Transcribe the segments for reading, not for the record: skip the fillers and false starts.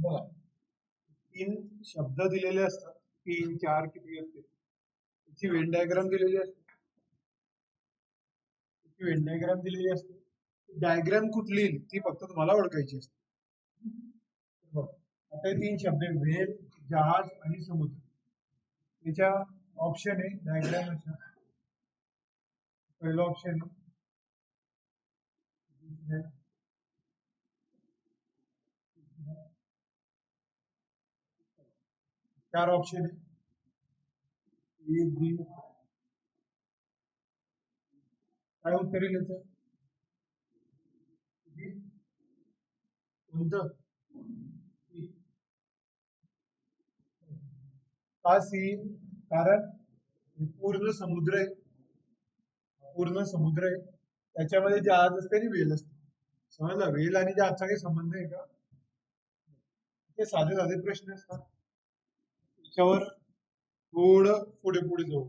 बघा, तीन शब्द दिलेले असतात, तीन चार किती असते त्याची वेन डायग्राम दिलेली असते. वेन डायग्राम दिलेली असते. डायग्राम कुठली ती फक्त तुम्हाला ओळखायची असते. बघ, आता हे तीन शब्द आहे, वेल, जहाज आणि समुद्र. त्याच्या ऑप्शन आहे डायग्राम. पहिला ऑप्शन चार ऑप्शन आहे, ए बी. काय उत्तर येईल याचं? कोणतं? का सी? कारण पूर्ण समुद्र आहे, पूर्ण समुद्र आहे, त्याच्यामध्ये जहाज असते आणि वेल असते. समजलं? वेल आणि जहाजचा काही संबंध आहे का? ते साधे साधे प्रश्न असतात, त्याच्यावर थोडं पुढे पुढे जाऊ.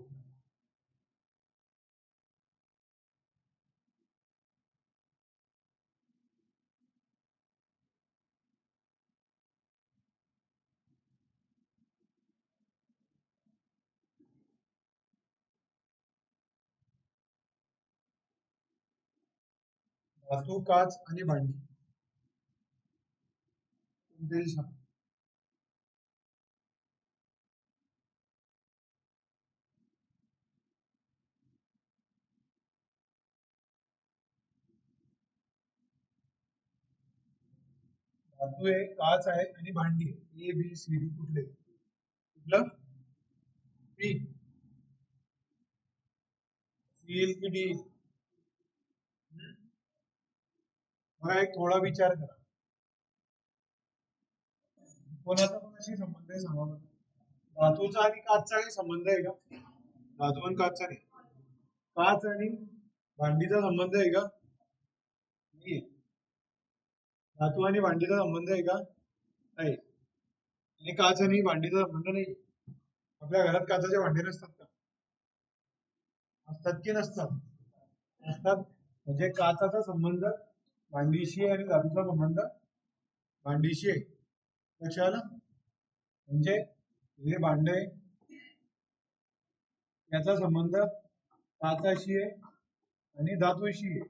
धातू, काच आणि भांडी कोणतेही सांग. धातू आहे, काच आहे आणि भांडी आहे. ए बी सी डी कुठले? कुठलं? बी. स्टील की डी? मला एक थोडा विचार करा, कोणाचा कोणाशी संबंध आहे सांगा बरं. धातूचा आणि काचचा काही संबंध आहे का? धातू आणि काचचा नाही. काच आणि भांडीचा संबंध आहे का? नाही. धातू आणि भांडीचा संबंध आहे का? नाही. आणि काच आणि भांडीचा संबंध नाही. आपल्या घरात काचाचे भांडे नसतात का? असतात की नसतात? असतात. म्हणजे काचाचा संबंध भांडीशी आणि धातूचा संबंध भांडीशी आहे. लक्षात आलं? म्हणजे हे भांडे, याचा संबंध काचाशी आहे आणि धातूशी आहे.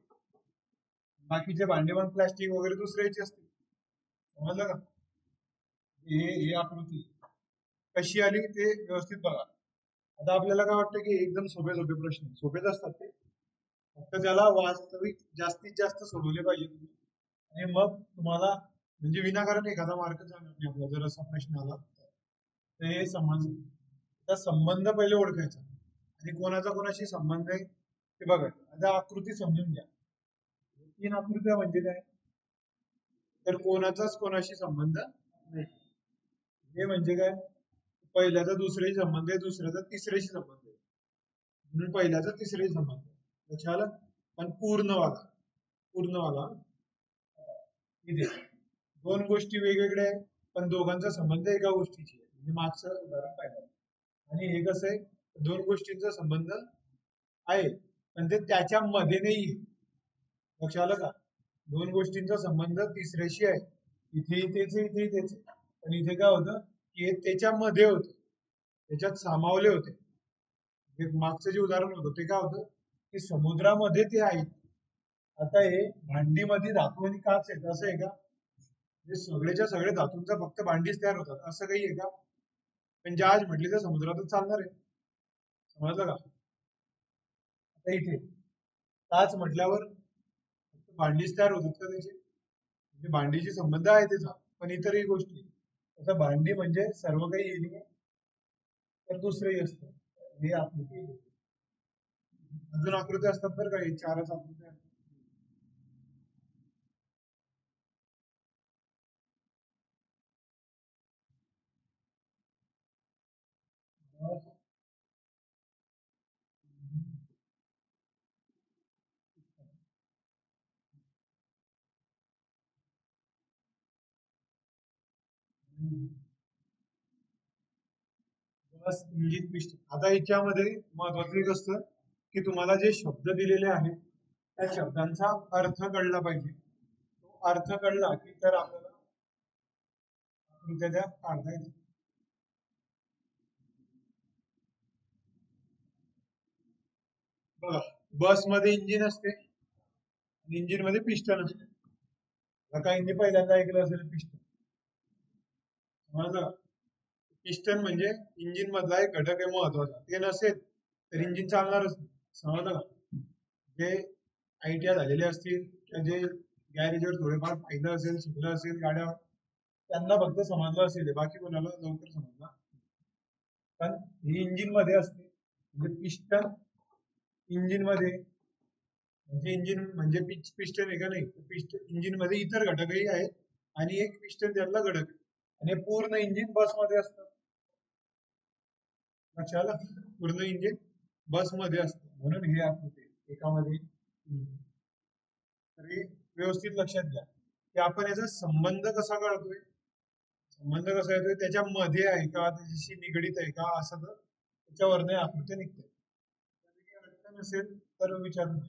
बाकीचे भांडे पण प्लास्टिक वगैरे दुसऱ्याचे असते. समजलं का? हे आकृती कशी आली ते व्यवस्थित बघा. आता आपल्याला काय वाटतं की एकदम सोपे सोपे प्रश्न, सोपेच असतात ते, फक्त त्याला वास्तविक जास्तीत जास्त सोडवले पाहिजे तुम्ही. आणि मग तुम्हाला म्हणजे विनाकारण एखादा मार्क जाणार नाही आपला जर असा प्रश्न आला तर. हे समज, त्या संबंध पहिले ओळखायचा आणि कोणाचा कोणाशी संबंध आहे ते बघा. आता आकृती समजून घ्या. तीन आकृत्या म्हणजे काय? तर कोणाचाच कोणाशी संबंध नाही. हे म्हणजे काय? पहिल्याचा दुसऱ्याशी संबंध आहे, दुसऱ्याचा तिसऱ्याशी संबंध आहे, म्हणून पहिल्याचा तिसऱ्याशी संबंध आहे. लक्षात आलं? पण पूर्णवाला, पूर्णवाला इथे दोन गोष्टी वेगवेगळ्या आहेत पण दोघांचा संबंध एका गोष्टीची आहे. म्हणजे मागचं उदाहरण पाहिलं. आणि हे कसं आहे, दोन गोष्टींचा संबंध आहे पण ते त्याच्यामध्ये नाही. लक्षात आलं का? दोन गोष्टींचा संबंध तिसऱ्याशी आहे, इथे इथेच इथे इथेच, पण इथे काय होतं की हे त्याच्यामध्ये होते, त्याच्यात सामावले होते. मागचं जे उदाहरण होतं ते काय होतं की समुद्रामध्ये ते आहेत. आता हे भांडीमध्ये धातू आणि काच आहेत असं आहे का? म्हणजे सगळेच्या सगळे धातूंचा फक्त भांडीच तयार होतात असं काही आहे का? पण जहाज म्हटली तर समुद्रातच चालणार आहे. समजलं का? आता इथे काच म्हटल्यावर भांडीच तयार होतात का त्याची? म्हणजे भांडीशी संबंध आहे त्याचा पण इतरही गोष्टी. आता भांडी म्हणजे सर्व काही येणे तर दुसरंही असतं. हे आकृती. अजून आकृती असतात बरं का, हे चारच आकृती असतात. बस इंग्लिश पिष्ट. आता याच्यामध्ये महत्वाचं एक असतं की तुम्हाला जे शब्द दिलेले आहेत त्या शब्दांचा अर्थ कळला पाहिजे. तो अर्थ कळला की तर आपल्याला आकृत्या त्या काढता येतात. बघा, बस मध्ये इंजिन असते आणि इंजिन मध्ये पिस्टन असते. काहींनी पहिल्यांदा ऐकलं असेल पिस्टन. समजलं? पिस्टन म्हणजे इंजिन मधला एक घटक आहे महत्वाचा. ते नसेल तर इंजिन चालणारच नाही. समजलं का? जे ITI झालेले असतील किंवा जे गॅरेजवर थोडेफार फायदा असेल, शिकलं असेल गाड्यावर, त्यांना फक्त समजलं असेल, बाकी कोणाला लवकर समजलं. पण ही इंजिन मध्ये असते, म्हणजे पिस्टन इंजिन मध्ये, म्हणजे इंजिन म्हणजे पिस्टन आहे का नाही, पिस्टन इंजिन मध्ये इतर घटकही आहेत आणि एक पिस्टन त्यातला घटक आहे. आणि पूर्ण इंजिन बस मध्ये असतं. लक्षात आलं? पूर्ण इंजिन बस मध्ये असतं, म्हणून हे आकृती एकामध्ये. तर हे व्यवस्थित लक्षात घ्या की आपण याचा संबंध कसा कळतोय, संबंध कसा येतोय, त्याच्यामध्ये आहे का, त्याच्याशी निगडीत आहे का, असं तर त्याच्यावरनं आकृती निघते. अर्थ नसेल तर विचारू नये.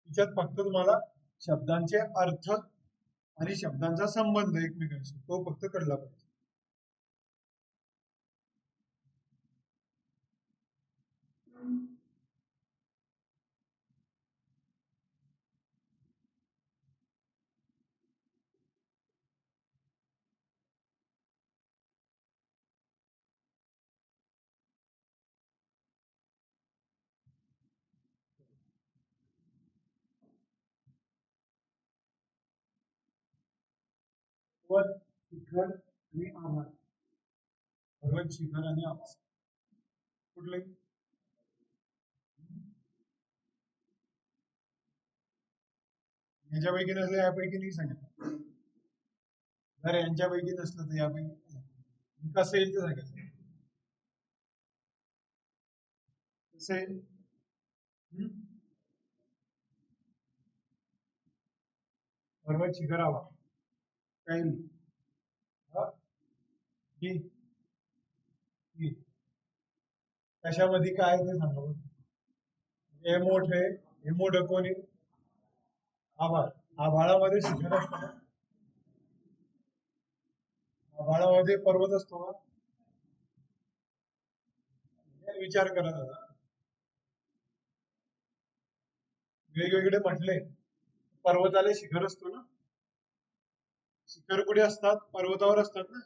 तिच्यात फक्त तुम्हाला शब्दांचे अर्थ आणि शब्दांचा संबंध एकमेकांशी तो फक्त कळला पाहिजे. पर्वत, शिखर आणि आभाळ. पर्वत, शिखर आणि आभाळ कुठले? याच्यापैकी नसलं यापैकी नाही सांगितलं. जर यांच्यापैकी नसलं तर यापैकी कसं येईल ते सांगायचं. कसं येईल? पर्वत, शिखर, आभाळ काही नाही. हा? की की कशामध्ये काय ते सांगा बरं. हे मोठं कोण आहे? आभाळ. आभाळामध्ये शिखर असतं ना, आभाळामध्ये पर्वत असतो ना. विचार करा दादा, वेगवेगळे म्हटले, पर्वताला शिखर असतो ना. शिखर कुठे असतात? पर्वतावर असतात ना.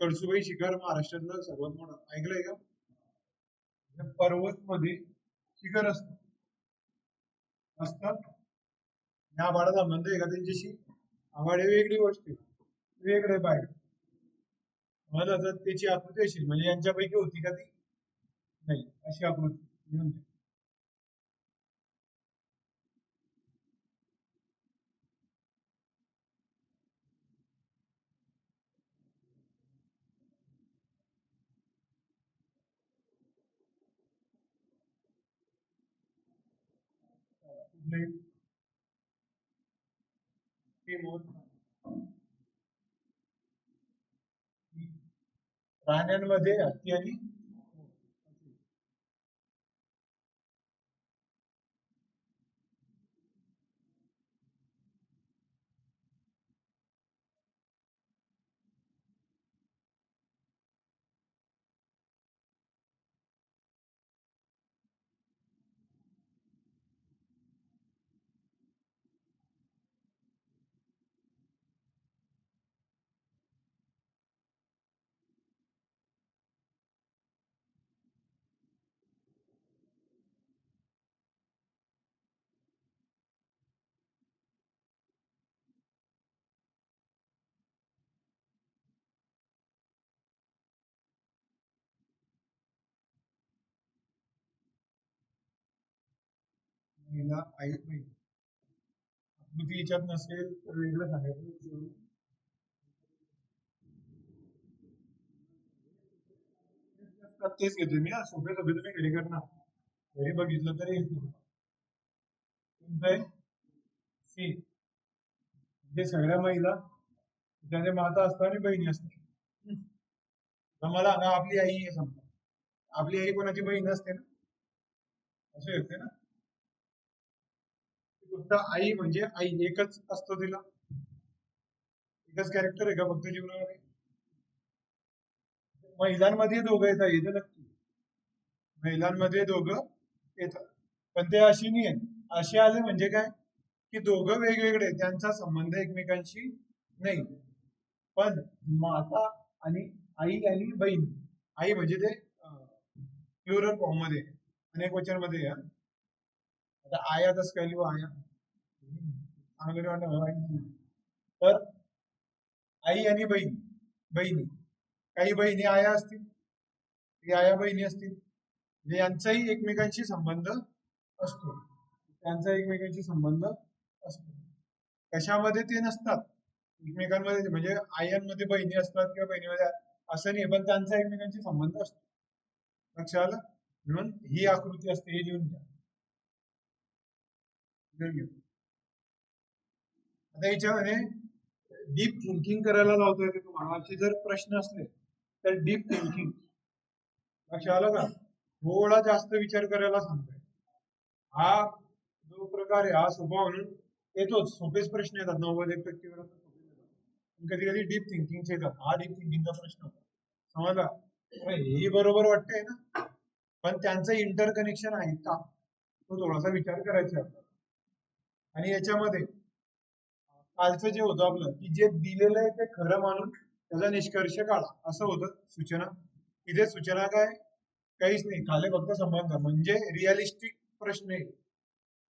कळसुबाई शिखर महाराष्ट्रातलं सर्वात मोठं ऐकलंय का? पर्वत मध्ये शिखर असतात. या आभाळाचा संबंध आहे का त्यांच्याशी? आभाळ ही वेगळी गोष्ट आहे, वेगळे बाहेर. मला तर त्याची आकृती अशी, म्हणजे यांच्यापैकी होती का ती? नाही, अशी आकृती लिहून ठेवा. कुठले? ते मोज. प्राण्यांमध्ये हत्ती आणि महिला आई बहीण. आकृती याच्यात नसेल तर वेगळं सांगायचं. तेच घेतोय मी, सोपे सोपे तुम्ही घरी करणार, घरी बघितलं तरी सी. म्हणजे सगळ्या महिला ज्याने माता असतात आणि बहिणी असतात. मला सांगा, आपली आई आहे समजा, आपली आई कोणाची बहीण असते ना, असं येते ना. फक्त आई म्हणजे आई एकच असतो, तिला एकच कॅरेक्टर आहे का फक्त जीवनामध्ये? महिलांमध्ये दोघं येतात, येतं नक्की. महिलांमध्ये दोघं येतात, पण ते अशी नाही आहेत. असे आले म्हणजे काय, की दोघं वेगवेगळे, त्यांचा संबंध एकमेकांशी नाही. पण माता आणि आई आणि बहीण, आई म्हणजे ते प्लुरल फॉर्म मध्ये, अनेक वचन मध्ये या. आता आया कसं काय लिहू, आया चांगलं नाही वाटत. तर आई आणि बहीण, बहिणी, काही बहिणी आया असतील, काही आया बहिणी असतील, म्हणजे यांचाही एकमेकांशी संबंध असतो, त्यांचा एकमेकांशी संबंध असतो. कशामध्ये ते नसतात एकमेकांमध्ये, म्हणजे आयांमध्ये बहिणी असतात किंवा बहिणीमध्ये असं नाही, पण त्यांचा एकमेकांशी संबंध असतो. लक्षात आलं? म्हणून ही आकृती असते, हे लिहून घ्या. लिहून घ्या. आता याच्यामध्ये डीप थिंकिंग करायला लावतोय ते तुम्हाला. असे जर प्रश्न असले तर डीप थिंकिंग, लक्षात आलं का, थोडा जास्त विचार करायला सांगतोय. हा जो प्रकार आहे हा सोपा म्हणून येतोच, सोपेच प्रश्न येतात 90% कधी कधी डीप थिंकिंगचे येतात. हा डीप थिंकिंगचा प्रश्न होता, समजला? हे बरोबर वाटतंय ना, पण त्यांचं इंटर कनेक्शन आहे का, तो थोडासा विचार करायचा आहे आपल्याला. आणि याच्यामध्ये कालचं जे होतं आपलं, की जे दिलेलं आहे ते खरं मानून त्याचा निष्कर्ष काढा, असं होतं सूचना. इथे सूचना काय, काहीच नाही, खाली फक्त संबंध, म्हणजे रिअलिस्टिक प्रश्न आहे,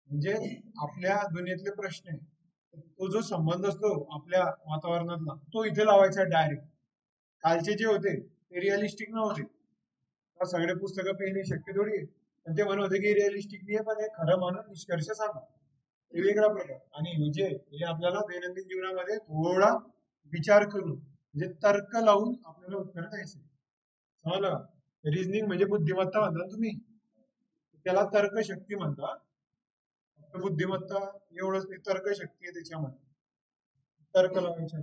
म्हणजे आपल्या दुनियेतले प्रश्न आहे. तो जो संबंध असतो आपल्या वातावरणातला, तो इथे लावायचा डायरेक्ट. कालचे जे होते ते रिअलिस्टिक नव्हते. सगळे पुस्तकं पेने शक्य थोडी आहे, पण ते म्हणत होते की रिअलिस्टिक नाही आहे, पण हे खरं मानून निष्कर्ष सांगा. हे वेगळा प्रकार. आणि हे आपल्याला दैनंदिन जीवनामध्ये थोडा विचार करून, म्हणजे तर्क लावून आपल्याला उत्तर द्यायचे. समजलं? रिझनिंग म्हणजे बुद्धिमत्ता म्हणता तुम्ही, त्याला तर्कशक्ती म्हणता. फक्त बुद्धिमत्ता एवढंच नाही, तर्कशक्ती आहे त्याच्यामध्ये, तर्क लावायचे.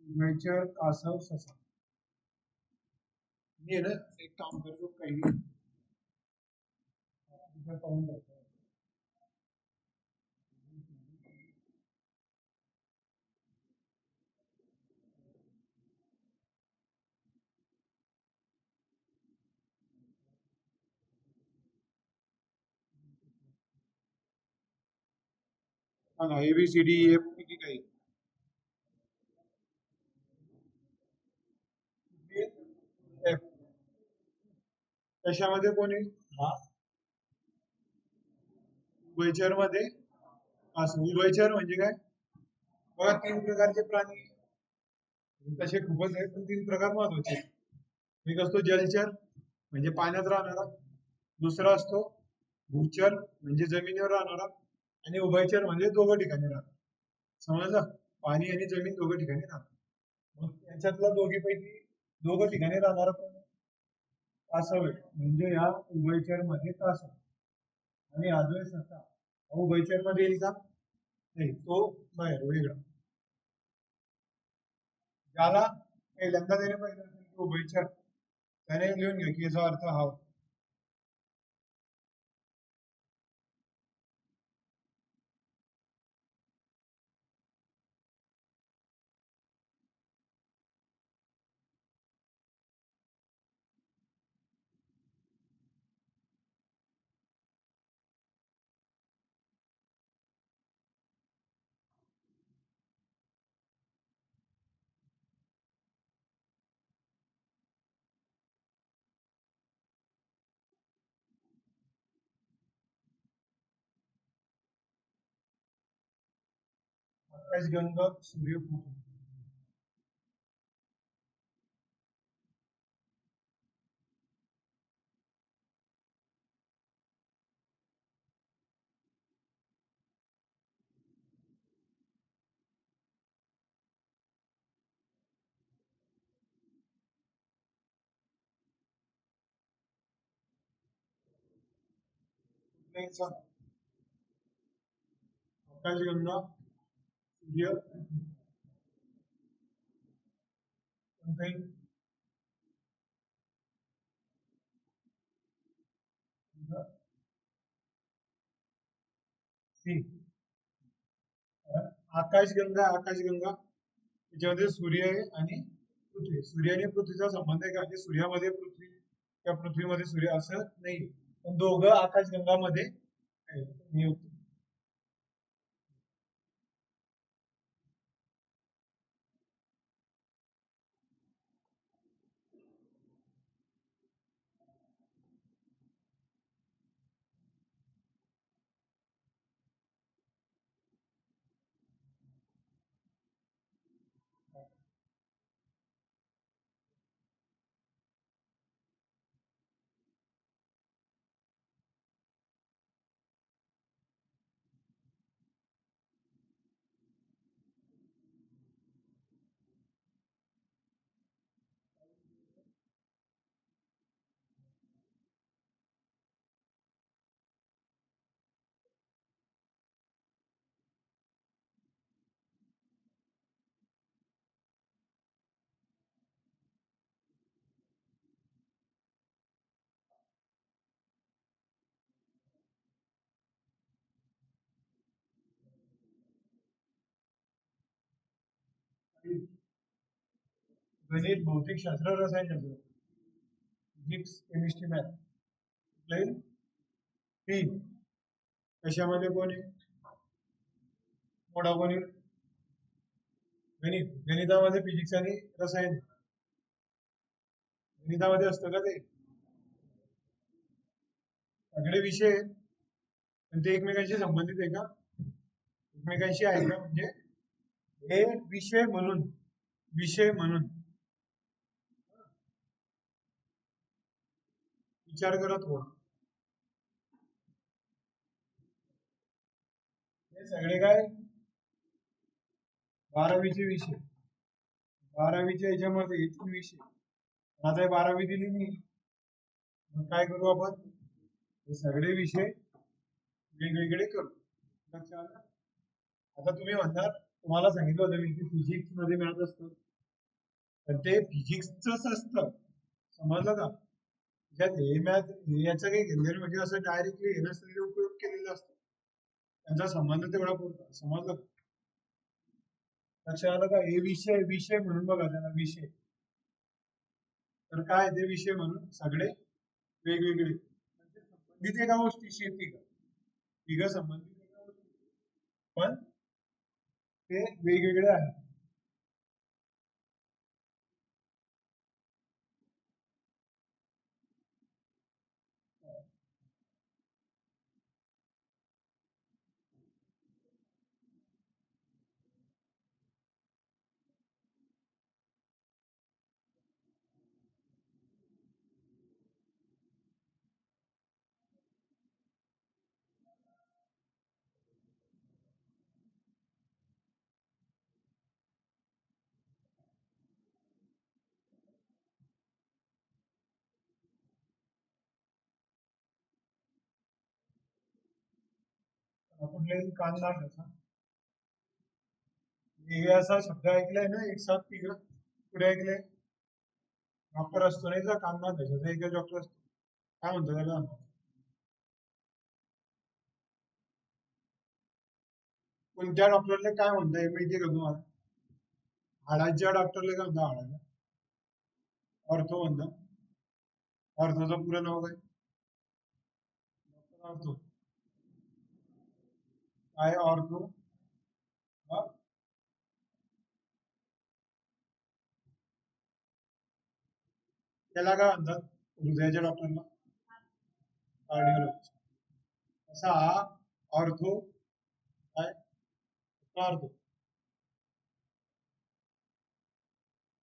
नेचर कासव ससा. मी ना एक काम करतो, काही पाहून जातो. सांगा, ABCD EF पैकी काही एफ कशामध्ये कोणी, हा उभयचर मध्ये असं. उभयचर म्हणजे काय, बघा 3 प्रकारचे प्राणी, तसे खूपच आहेत, पण 3 प्रकार महत्वाचे. एक असतो जलचर, म्हणजे पाण्यात राहणारा. दुसरा असतो भूचर, म्हणजे जमिनीवर राहणारा. आणि उभयचर म्हणजे दोघं ठिकाणी राहणार. समजलं? पाणी आणि जमीन दोघं ठिकाणी राहणार. मग त्याच्यातला दोघीपैकी दोघं ठिकाणी राहणारा कोण, कासव आहे. म्हणजे या उभयचर मध्ये कासव. आणि हा जो आहे ससा, हा उभयचर मध्ये येईल का, नाही, तो बाहेर वेगळा. ज्याला पहिल्यांदा त्याने पाहिलं असेल की उभयचर, त्याने लिहून घ्या की याचा अर्थ हा होता. आकाशगंगा, सूर्यफूल. आकाशगंगा, सूर्य, काही सी आकाशगंगा त्याच्यामध्ये सूर्य आहे आणि पृथ्वी. सूर्य आणि पृथ्वीचा संबंध आहे का? म्हणजे सूर्यामध्ये पृथ्वी किंवा पृथ्वीमध्ये सूर्य असं नाही, पण दोघं आकाशगंगामध्ये आहेत. हे उत्तर. गणित, भौतिकशास्त्र, रसायनशास्त्र, फिजिक्स, केमिस्ट्री, मॅथ. तीन. कशामध्ये कोण आहे? मोठा कोण आहे? गणित. गणितामध्ये फिजिक्स आणि रसायन. गणितामध्ये असतं का ते? सगळे विषय आहेत, पण ते एकमेकांशी संबंधित आहे का? एकमेकांशी आहे का? म्हणजे हे विषय म्हणून विचार करत हो. हे सगळे काय? 12वीचे विषय. 12वीच्या याच्यामध्ये एकूण विषय. आता 12वी दिली नाही, मग काय करू आपण? हे सगळे विषय वेगवेगळे करू. लक्षात आलं? आता तुम्ही म्हणणार, तुम्हाला सांगितलं होतं मी की फिजिक्स मध्ये मिळत असतं, पण ते फिजिक्सच असतं, समजलं का? त्यात हे मॅथ याचं काही घेतलेलं म्हणजे असं डायरेक्टली हे नसतं, उपयोग केलेला असतो, त्यांचा संबंध तेवढा पुरतो. समजलं? लक्षात आलं का? हे विषय विषय म्हणून बघा त्याला विषय. तर काय ते विषय म्हणून सगळे वेगवेगळे संबंधित एका गोष्टीशी येते का? तिघ संबंधित एका गोष्टी, पण ते वेगवेगळे आहेत. कुठल्याही कान ना घ्यायचा. हे असा शब्द ऐकलाय ना, एक साथ तिघ. पुढे ऐकलंय? डॉक्टर असतो नाही का, कान ना घ्यायचा एकच डॉक्टर असतो, काय म्हणतो त्याला? कोणत्या डॉक्टरला काय म्हणताय माहितीये का तुम्हाला? हाडाच्या डॉक्टरला काय म्हणता? हाडाच्या ऑर्थो म्हणता. ऑर्थोचं पुरं नाव काय? Doctor ortho. काय ऑर्थो? त्याला काय म्हणतात हृदयाच्या डॉक्टरला? कार्डिओलॉजिस्ट. असा ऑर्थो काय? ऑर्थो.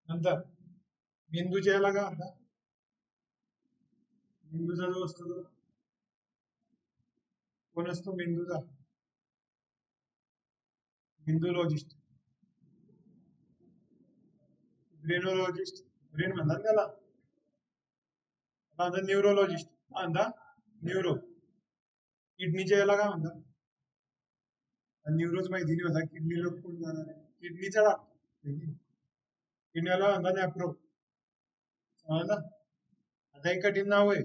नंतर मेंदूच्या याला काय म्हणतात? मेंदूचा जो असतो तो कोण असतो? मेंदूचा मेंदूलॉजिस्ट. ब्रेनोलॉजिस्ट. ब्रेन म्हणतात त्याला. आता न्यूरोलॉजिस्ट म्हणता न्यूरो. किडनीच्या याला काय म्हणतात? न्यूरोज माहिती नाही होता किडनी लोक कोण जाणार आहे किडनीचा डॉक्टर किडनीला म्हणतात अप्रो समजलं. आता एक कठीण नाव आहे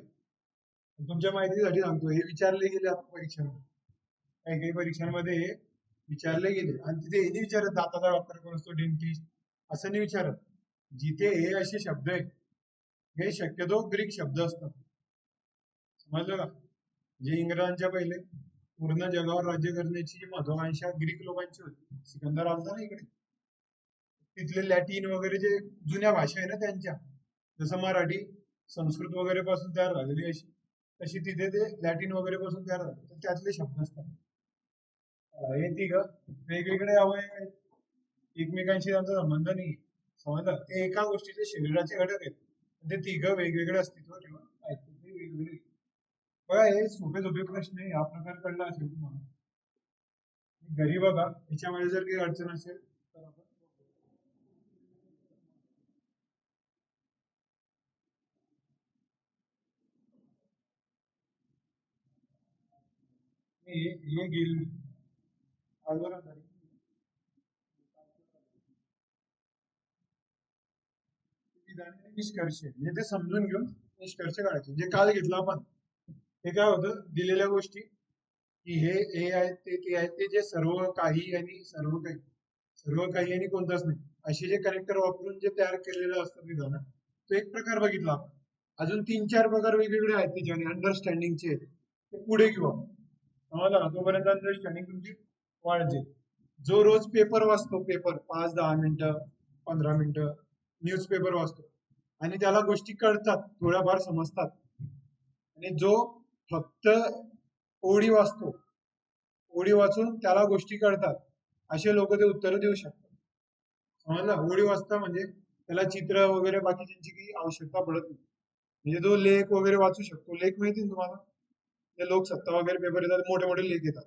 तुमच्या माहितीसाठी सांगतो हे विचारले गेले आता परीक्षांमध्ये काही काही परीक्षांमध्ये हे विचारले गेले आणि तिथे हे नाही विचारत दाताचा डॉक्टर कोण असतो डेंटिस्ट असं नाही विचारत. जिथे हे असे शब्द आहेत हे शक्यतो ग्रीक शब्द असतात समजलं का. जे इंग्रजांच्या पहिले पूर्ण जगावर राज्य करण्याची जी महत्वाकांक्षा ग्रीक लोकांची होती सिकंदर आलता ना इकडे तिथले लॅटिन वगैरे जे जुन्या भाषा आहे ना त्यांच्या जसं मराठी संस्कृत वगैरे पासून तयार झालेली अशी तशी तिथे ते लॅटिन वगैरे पासून तयार झाले तर त्यातले शब्द असतात. हे तिघ वेगवेगळे अवयव आहेत एकमेकांशी त्यांचा संबंध नाही समजलं. ते एका गोष्टीचे शरीराचे घटक आहेत ते तिघ वेगवेगळे अस्तित्व ठेवून आहेत ते वेगवेगळे. बघा हे सोपे सोपे प्रश्न आहे हा प्रकार कळला असेल तुम्हाला. घरी बघा याच्यामध्ये जर काही अडचण असेल तर आपण हे गेली आजवर निष्कर्ष म्हणजे ते समजून घेऊन निष्कर्ष काढायचे जे काल घेतलं आपण हे काय होतं दिलेल्या गोष्टी की हे आहेत ते आहेत ते जे सर्व काही आणि सर्व काही आणि कोणताच नाही असे जे कनेक्टर वापरून जे तयार केलेलं असतं विधान तो एक प्रकार बघितला आपण. अजून 3-4 प्रकार वेगवेगळे आहेत त्याच्याने अंडरस्टँडिंगचे ते पुढे घेऊ आपण समजलं तोपर्यंत अंडरस्टँडिंग तुमची वाढते. जो रोज पेपर वाचतो पेपर 5-10 मिनिटं 15 मिनिटं न्यूजपेपर वाचतो आणि त्याला गोष्टी कळतात थोड्याफार समजतात आणि जो फक्त ओळी वाचतो ओळी वाचून त्याला गोष्टी कळतात असे लोक ते उत्तर देऊ शकतात समजलं. ओळी वाचता म्हणजे त्याला चित्र वगैरे बाकीच्यांची काही आवश्यकता पडत नाही म्हणजे तो लेख वगैरे वाचू शकतो. लेख माहिती ना तुम्हाला ते लोकसत्ता वगैरे पेपर येतात मोठे मोठे लेख येतात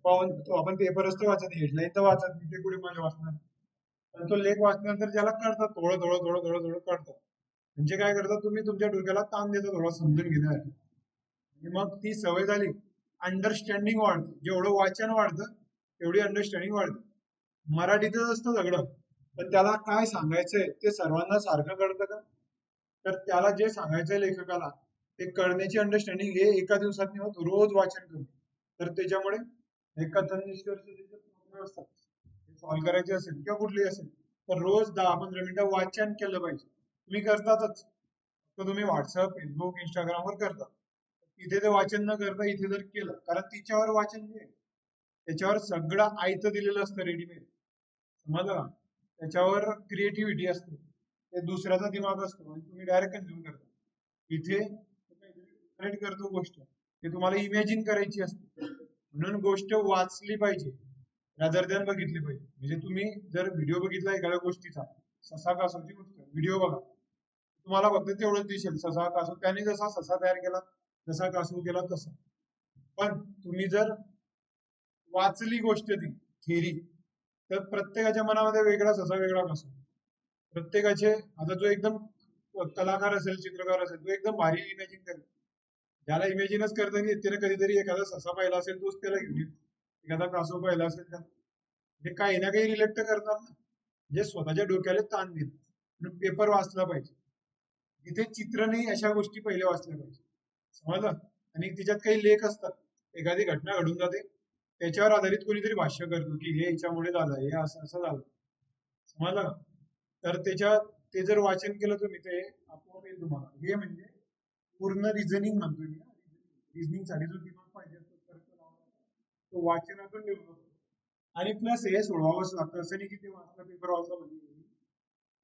पाहून तो आपण पेपर असतो वाचत हेडलाईन तर वाचत नाही ते कुठे माझ्या वाचणार पण तो लेख वाचल्यानंतर त्याला कळतात थोडं थोडं थोडं थोडं थोडं कळतं. म्हणजे काय करता तुम्ही तुमच्या डोक्याला ताण देता थोडा समजून घेण्यासाठी आणि मग ती सवय झाली अंडरस्टँडिंग वाढते जेवढं वाचन वाढतं तेवढी अंडरस्टँडिंग वाढते. मराठीतच असतं सगळं पण त्याला काय सांगायचंय ते सर्वांना सारखं कळतं का तर त्याला जे सांगायचंय लेखकाला ते कळण्याची अंडरस्टँडिंग हे एका दिवसात नाही होत रोज वाचन करून. तर त्याच्यामुळे हे कथन निष्कर्ष असतात सॉल्व्ह करायचे असेल किंवा कुठलीही असेल तर रोज 10-15 मिनिटं वाचन केलं पाहिजे. तुम्ही करतातच तर तुम्ही व्हॉट्सअप फेसबुक इंस्टाग्रामवर करता तिथे ते वाचन न करता इथे जर केलं कारण तिच्यावर वाचन जे त्याच्यावर सगळं आयतं दिलेलं असतं रेडीमेड समजलं का. त्याच्यावर क्रिएटिव्हिटी असते ते दुसऱ्याचा दिमाग असतो आणि तुम्ही डायरेक्ट कन्झ्युम करता. इथे क्रिएट करतो गोष्ट ते तुम्हाला इमॅजिन करायची असते म्हणून गोष्ट वाचली पाहिजे रादर दॅन बघितली पाहिजे. म्हणजे तुम्ही जर व्हिडिओ बघितला एखाद्या गोष्टीचा ससा कासवची गोष्ट व्हिडिओ बघा तुम्हाला फक्त तेवढंच दिसेल ससा कासव त्याने जसा ससा तयार केला जसा कासव केला तसा. पण तुम्ही जर वाचली गोष्ट ती थेरी तर प्रत्येकाच्या मनामध्ये वेगळा ससा वेगळा कासव प्रत्येकाचे आता जो एकदम कलाकार असेल चित्रकार असेल तो एकदम भारी इमॅजिन करेल ज्याला इमॅजिनच करता नाही त्याने कधीतरी एखादा ससा पाहिला असेल तोच त्याला घेऊन येईल एखादा कासव पाहिला असेल तर म्हणजे काही ना काही रिलेक्ट करतात ना जे स्वतःच्या डोक्याला ताण देत म्हणून पेपर वाचला पाहिजे. तिथे चित्र नाही अशा गोष्टी पहिले वाचल्या पाहिजे समजलं. आणि तिच्यात काही लेख असतात एखादी घटना घडून जाते त्याच्यावर आधारित कोणीतरी भाष्य करतो की हे याच्यामुळे झालं हे असं असं झालं समजलं का. तर त्याच्या ते जर वाचन केलं तुम्ही ते आपोआप येईल तुम्हाला. हे म्हणजे पूर्ण रिझनिंग म्हणतोय मी रिझनिंग साठी जो दिमाग पाहिजे असतो तर्क लावण्याचा, तो वाचनातून निघून जातो. आणि प्लस हे सोडवावंच लागतं असं नाही की ते वाचला पेपर वाचला म्हणजे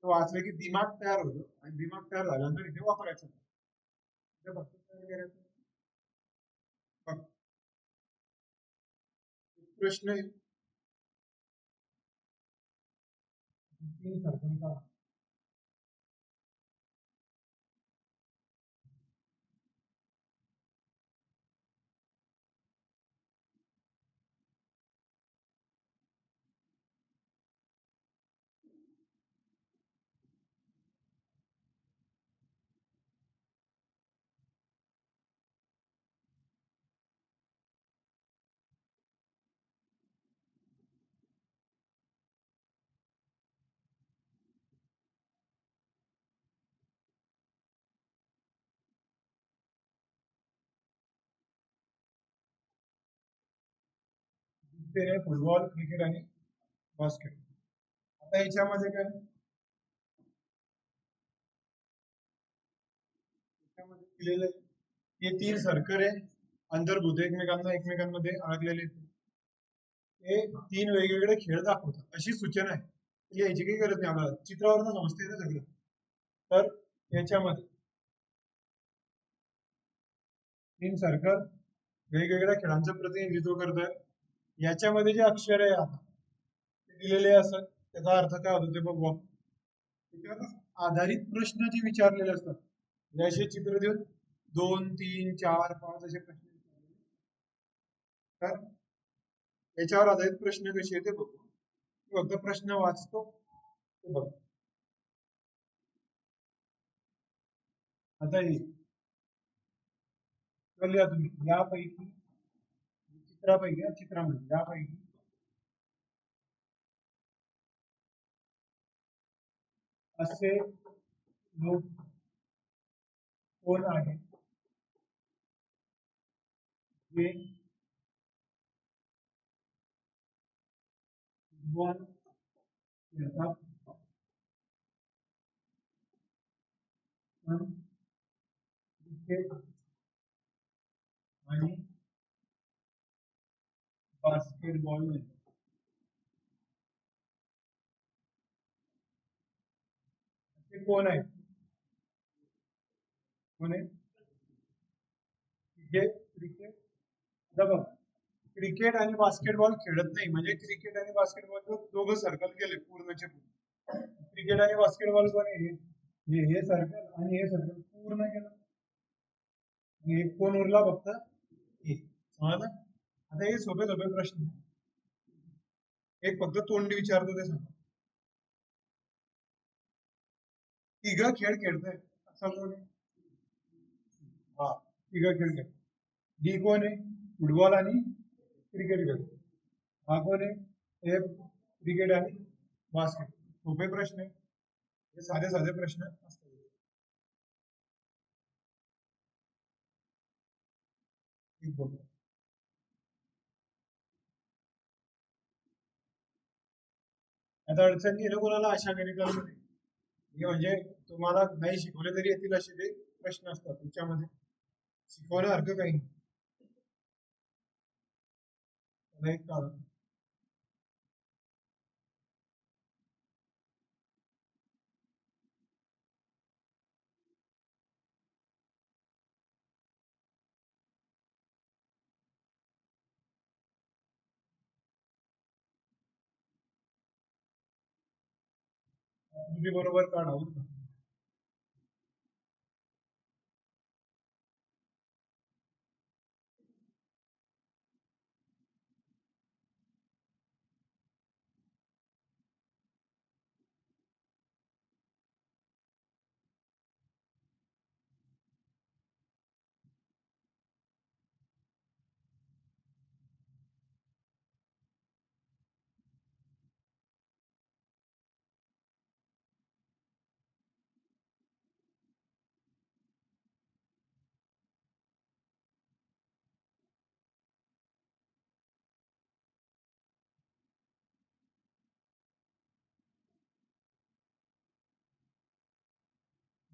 तो वाचलं की दिमाग तयार होतो आणि दिमाग तयार झाल्यानंतर इथे वापरायचं इथे फक्त काय करायचं फक्त प्रश्न आहे, तीन सारखं ते फुटबॉल, क्रिकेट आणि बास्केट. आता याच्यामध्ये काय, याच्यामध्ये दिलेलं आहे, हे 3 सर्कल आहे, अंतर्भूत एकमेकांमध्ये अडकलेले आहेत. हे 3 वेगवेगळे खेळ दाखवतात, अशी सूचना आहे. लिहायची काही गरज नाही आपल्याला, चित्रावरून समजते ना सगळं. तर याच्यामध्ये 3 सर्कल वेगवेगळ्या खेळांचं प्रतिनिधित्व करतात. याच्यामध्ये जे अक्षर आहे आता ते दिलेले असतात, त्याचा अर्थ काय होतो ते बघू. त्याच्यावर आधारित प्रश्न जे विचारलेले असतात, म्हणजे असे चित्र देऊन 2, 3, 4, 5 असे प्रश्न विचारलेले. तर याच्यावर आधारित प्रश्न कसे ते बघू. फक्त प्रश्न वाचतो ते बघ. आता लिहा तुम्ही, यापैकी चित्रामध्ये यापैकी असे लोक कोण आहे जे फुटबॉल खेळतात पण क्रिकेट आणि बास्केटबॉल नाही. ते कोण आहे, कोण आहे जे क्रिकेट, बघा क्रिकेट आणि बास्केटबॉल खेळत नाही, म्हणजे क्रिकेट आणि बास्केटबॉल दोघं सर्कल केले पूर्णचे पूर्ण. क्रिकेट आणि बास्केटबॉल कोण आहे, हे सर्कल आणि हे सर्कल पूर्ण केलं. आणि एक कोण उरला फक्त हे, समजलं. आता हे सोपे सोपे प्रश्न, एक फक्त तोंडी विचारतो ते सांग. तिघं खेळ खेळतोय असा कोण आहे, हा तिघं खेळ खेळ. डी कोण आहे, फुटबॉल आणि क्रिकेट खेळतो. हा कोण आहे, एफ क्रिकेट आणि बास्केट. सोपे प्रश्न आहे, हे साधे साधे प्रश्न असतात. आता अडचण गेलं कोणाला अशा गणितामध्ये, म्हणजे तुम्हाला नाही शिकवले तरी येतील असे ते प्रश्न असतात त्याच्यामध्ये, शिकवण्यासारखं काही नाही. एक कारण आकृती बरोबर काढा.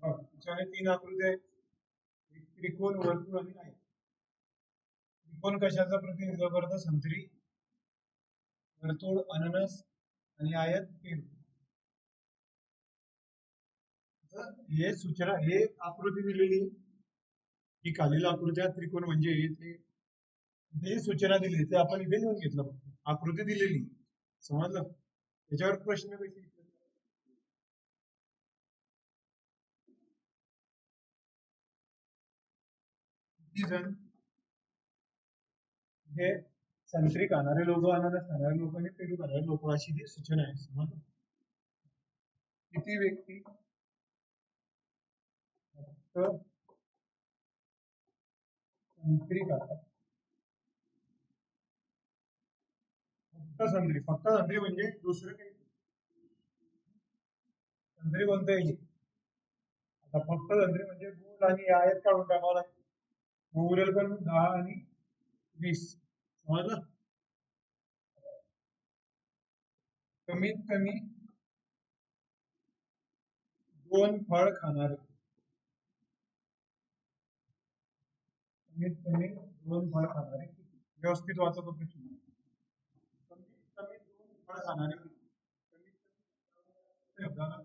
त्याच्याने 3 आकृत्या आहेत, त्रिकोण, वर्तुळ आणि आयत. त्रिकोण कशाचं प्रतिनिधित्व करतं, संत्री, वर्तुळ अननस आणि आयत पेरू. हे सूचना, हे आकृती दिलेली, ही खालील आकृत्या त्रिकोण म्हणजे हे सूचना दिली, ते आपण इथे लिहून घेतलं. आकृती दिलेली, समजलं. त्याच्यावर प्रश्न कसे जण हे संत्री खाणारे लोक, अननस खाणारे लोक आणि पेरू खाणारे लोक, अशी ती सूचना आहे, समजलं. किती व्यक्ती फक्त संत्री खातात, फक्त संत्री म्हणजे दुसरं काही, संत्री कोणतं आहे. आता फक्त संत्री म्हणजे गुण आणि आयत काढून टाकावं लागेल, उरेल पण 10 आणि 20, समजलं. कमीत कमी 2 फळ खाणारे, कमीत कमी 2 फळ खाणारे किती? व्यवस्थित वाचतो प्रश्न. कमीत कमी 2 फळ खाणारे किती? कमीत कमी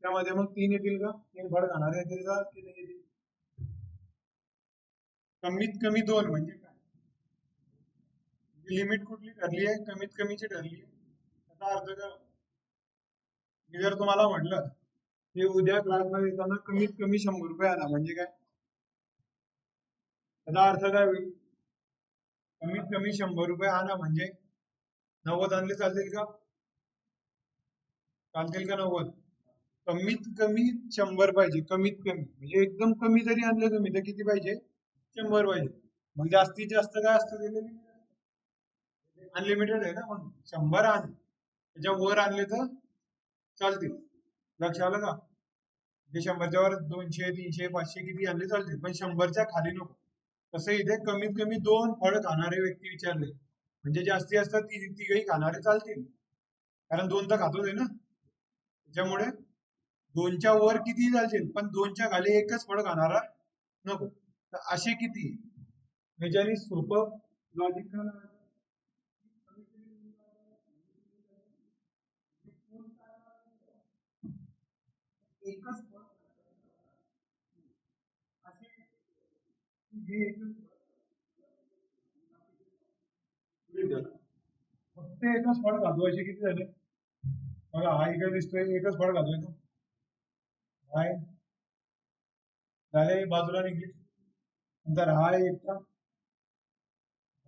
त्यामध्ये मग 3 येतील का? 3 फळ खाणारे येतील का की नाही येतील? कमीत कमी 2 म्हणजे काय? लिमिट कुठली ठरली आहे? कमीत कमीची ठरली आहे. त्याचा अर्थ काय? मी जर तुम्हाला म्हटलं की उद्या क्लासमध्ये येताना कमीत कमी 100 रुपये आला म्हणजे काय? त्याचा अर्थ काय होईल? कमीत कमी 100 रुपये आला म्हणजे 90 आणले चालतील का? चालतील का 90? कमीत कमी 100 पाहिजे, कमीत कमी म्हणजे एकदम कमी जरी आणले तुम्ही तर किती पाहिजे? 100 पाहिजे. मग जास्तीत जास्त काय असतं दिलेलं? अनलिमिटेड आहे ना, मग 100 आण, त्याच्या वर आणले तर चालतील. लक्ष आलं का? जे 100च्या वर 200, 300, 500 किती आणले चालतील, पण 100च्या खाली नको. तसं इथे कमीत कमी 2 फळ खाणारे व्यक्ती विचारले म्हणजे जास्तीत जास्त तिघही खाणारे चालतील, कारण 2 तर खातोच आहे ना. त्याच्यामुळे 2च्या वर किती चालतील, पण 2च्या खाली एकच फळ खाणारा नको. तर असे किती? याच्याने सोपं लॉजिक एकच फळ असे जे एकच फक्त एकच फळ खातो असे किती झाले? बघा हा इकडे दिसतोय एकच फळ खातोय तो. हाय झाले, बाजूला निघली. नंतर हाय एकटा,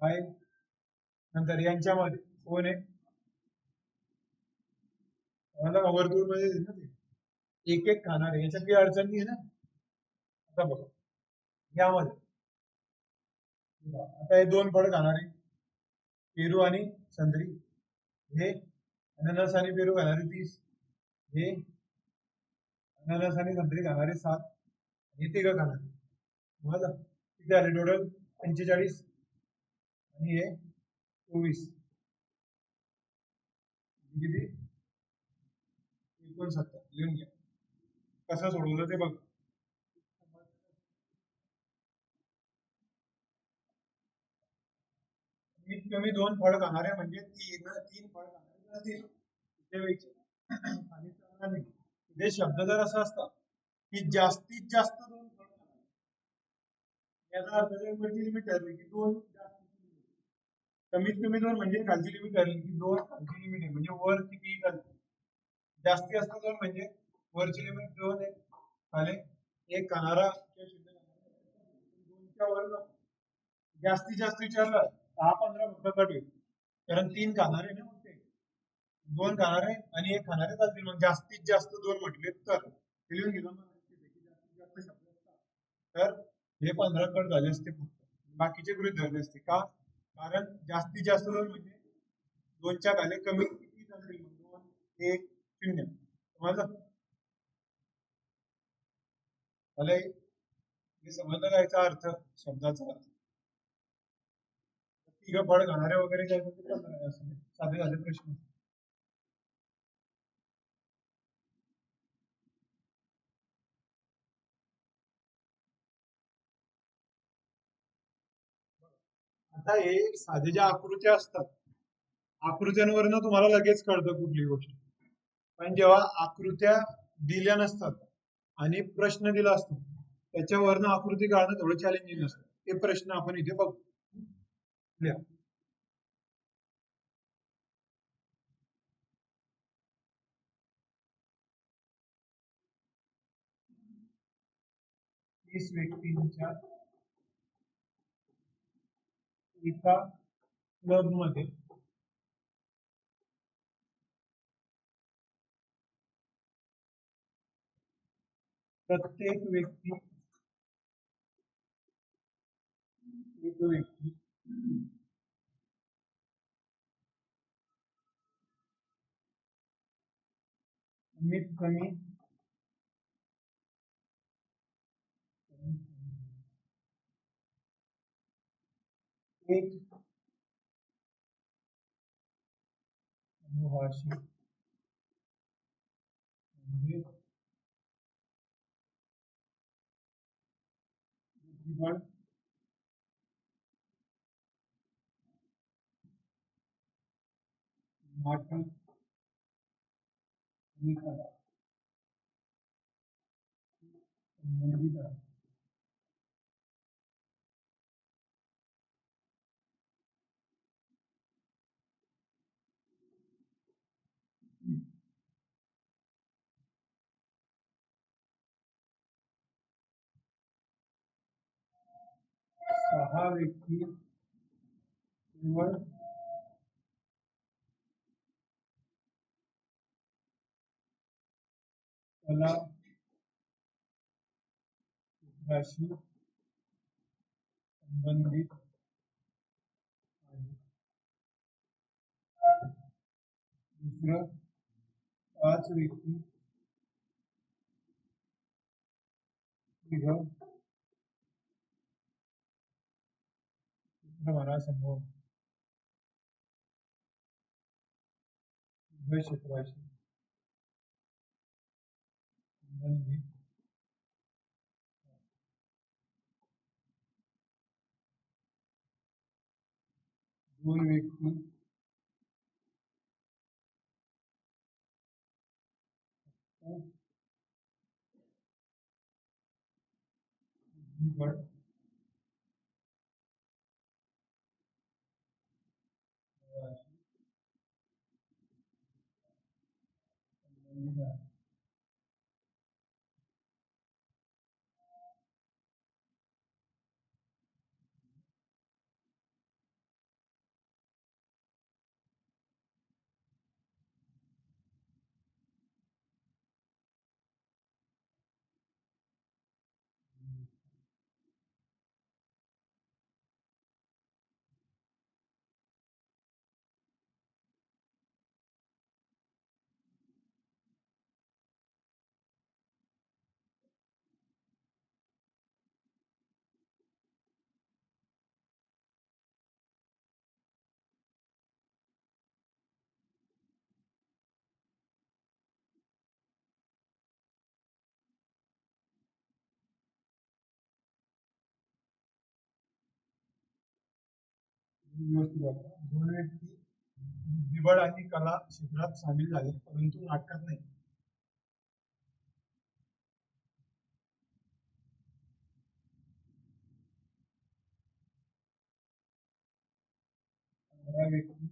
हाय, नंतर यांच्यामध्ये कोण आहे? मला वर्तुळ मध्ये ना ते एक एक खाणार आहे, याच्यात काही अडचण नाही आहे ना. आता बघा यामध्ये आता हे 2 फळ खाणारे पेरू आणि संत्री, हे अननस आणि पेरू खाणारे 30, हे अननस आणि संत्री खाणारे 7, हे तिघं खाणारे. बघा किती आले टोटल? 45 आणि हे 24, किती? 69. लिहून घ्या कसं सोडवलं ते बघ. कमीत कमी 2 फळ खाणारे म्हणजे 3 फळ खाणारे जातील. आणि चालणार नाही. हे शब्द जर असा असता की जास्तीत जास्त 2 फळ खाणारे, याचा अर्थ काय? वरची लिमिट ठरली की 2 कमीत कमी 2 म्हणजे खालची लिमिट ठरली की 2 खालची लिमिट आहे म्हणजे वर किती चालते. जास्तीत जास्त 2 म्हणजे वरची लिमिट 2 आहे, खाली एक खाणारा किंवा शून्य खाणारा 2च्या वर नको. जास्तीत जास्त विचारलं 10-15 फक्त कट होईल, कारण 3 खाणारे ना, मग ते 2 खाणारे आणि 1 खाणारे चालतील. मग जास्तीत जास्त 2 म्हटले तर हे लिहून गेलं मग जास्तीत जास्त शब्द असतात तर हे 15 कट झाले असते, फक्त बाकीचे गृहीत धरले असते का? कारण जास्तीत जास्त 2 म्हणजे 2च्या खाली कमी किती चालतील? 2, 1, 0. समजलं? मला हे समजलं का याचा अर्थ, शब्दाचा अर्थ? तिघं फळ खाणारे वगैरे काय असं साधे झाले प्रश्न. आता हे साधे ज्या आकृत्या असतात, आकृत्यांवरनं तुम्हाला लगेच कळतं कुठली गोष्ट. पण जेव्हा आकृत्या दिल्या नसतात आणि प्रश्न दिला असतो, त्याच्यावरनं आकृती काढणं थोडं चॅलेंजिंग असतं. ते प्रश्न आपण इथे बघू. लिहा. 30 व्यक्तींच्या एका क्लब मध्ये प्रत्येक व्यक्ती एक व्यक्ती कमीत कमी एक समूहाशी म्हणजे बुद्धिबळ नाटक आणि कला संबंधित आहे. सहा व्यक्ती केवळ कला क्षेत्राशी संबंधित आहे. दुसरं, पाच व्यक्ती चित्रमाला समूह क्षेत्राशी संबंधित दोन व्यक्ती बुद्धिबळ संबंधित आहे. व्यवस्थित बघा. दोन व्यक्ती बुद्धिबळ आणि कला क्षेत्रात सामील झाले परंतु नाटकात नाही. 15 व्यक्ती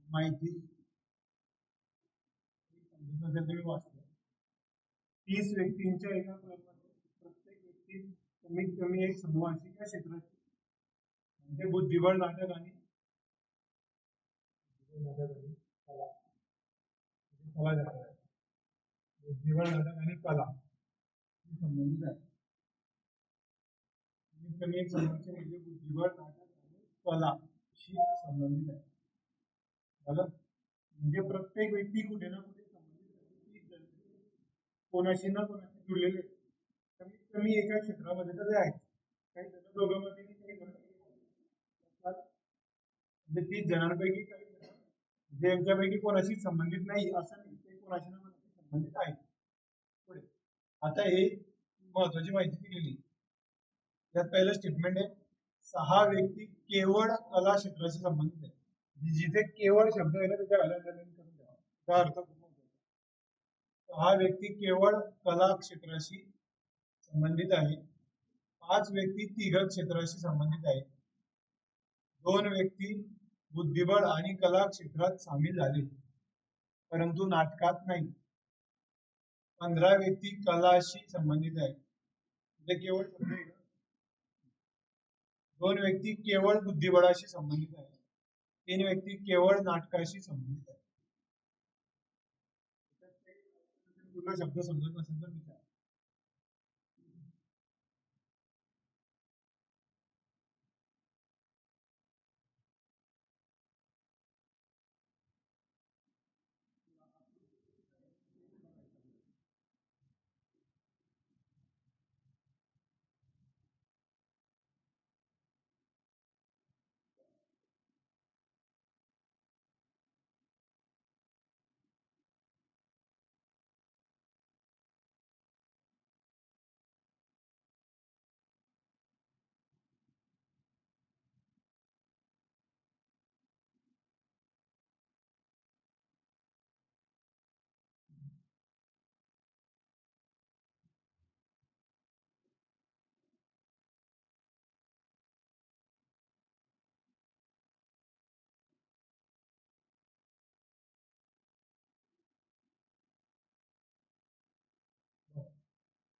माहिती तुम्ही वाचलं. 30 व्यक्तींच्या एका प्रयोगामध्ये प्रत्येक व्यक्ती कमीत कमी एक समूहाची त्या क्षेत्राची म्हणजे बुद्धिबळ नाटक आणि कला बुद्धिबळ नाटक आणि कला संबंधित आहे. कमीत कमी एक समूहाचे म्हणजे बुद्धिबळ नाटक आणि कला शी संबंधित आहे. झालं. म्हणजे प्रत्येक व्यक्ती कुठे ना कुठे संबंधित कोणाशी ना कोणाशी जुळलेले कमीत कमी एका क्षेत्रामध्ये तरी आहे. काही जण दोघांमध्ये काही जण म्हणजे 30 जणांपैकी काही जण जे यांच्यापैकी कोणाशी संबंधित नाही असं नाही, ते कोणाशी ना कोणाशी संबंधित आहे. पुढे आता हे महत्वाची माहिती दिलेली. त्यात पहिलं स्टेटमेंट आहे 6 व्यक्ती केवळ कला क्षेत्राशी संबंधित आहे. जिथे केवळ शब्द आहे ना त्याच्या अंडरलाईन करून द्यावा. त्याचा अर्थ खूप महत्वाचा. 6 व्यक्ती केवळ कला क्षेत्राशी संबंधित आहे. 5 व्यक्ती तिघ क्षेत्राशी संबंधित आहे. 2 व्यक्ती बुद्धिबळ आणि कला क्षेत्रात सामील झाले परंतु नाटकात नाही. 15 व्यक्ती कलाशी संबंधित आहे. म्हणजे केवळ 2 व्यक्ती केवळ बुद्धिबळाशी संबंधित आहे. 3 व्यक्ती केवळ नाटकाशी संबंधित आहे. पूर्ण शब्द समजत नसेल तर विचार.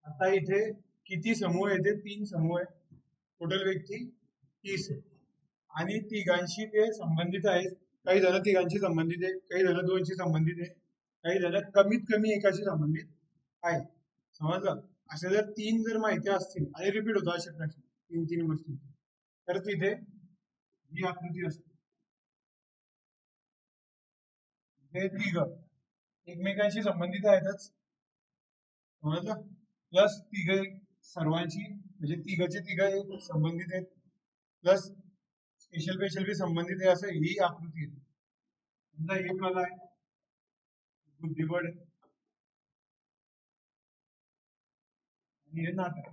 आता इथे किती समूह येते? 3 समूह आहे. टोटल व्यक्ती 30 आहे. आणि तिघांशी ते संबंधित आहेत. काही जण तिघांशी संबंधित आहे, काही जण 2शी संबंधित आहे, काही जण कमीत कमी एकाशी संबंधित आहे. समजलं? असे जर 3 जर माहिती असतील आणि रिपीट होतो अशा प्रश्न 3 गोष्टी तर तिथे ही आकृती असते. हे तिघ एकमेकांशी संबंधित आहेतच. समजलं? प्लस तिघ सर्वांशी म्हणजे तिघचे तिघ संबंधित आहेत प्लस स्पेशल बी संबंधित आहे असं ही आकृती आहे. समजा हे कला आहे, बुद्धिबळ आहे आणि हे नाटक.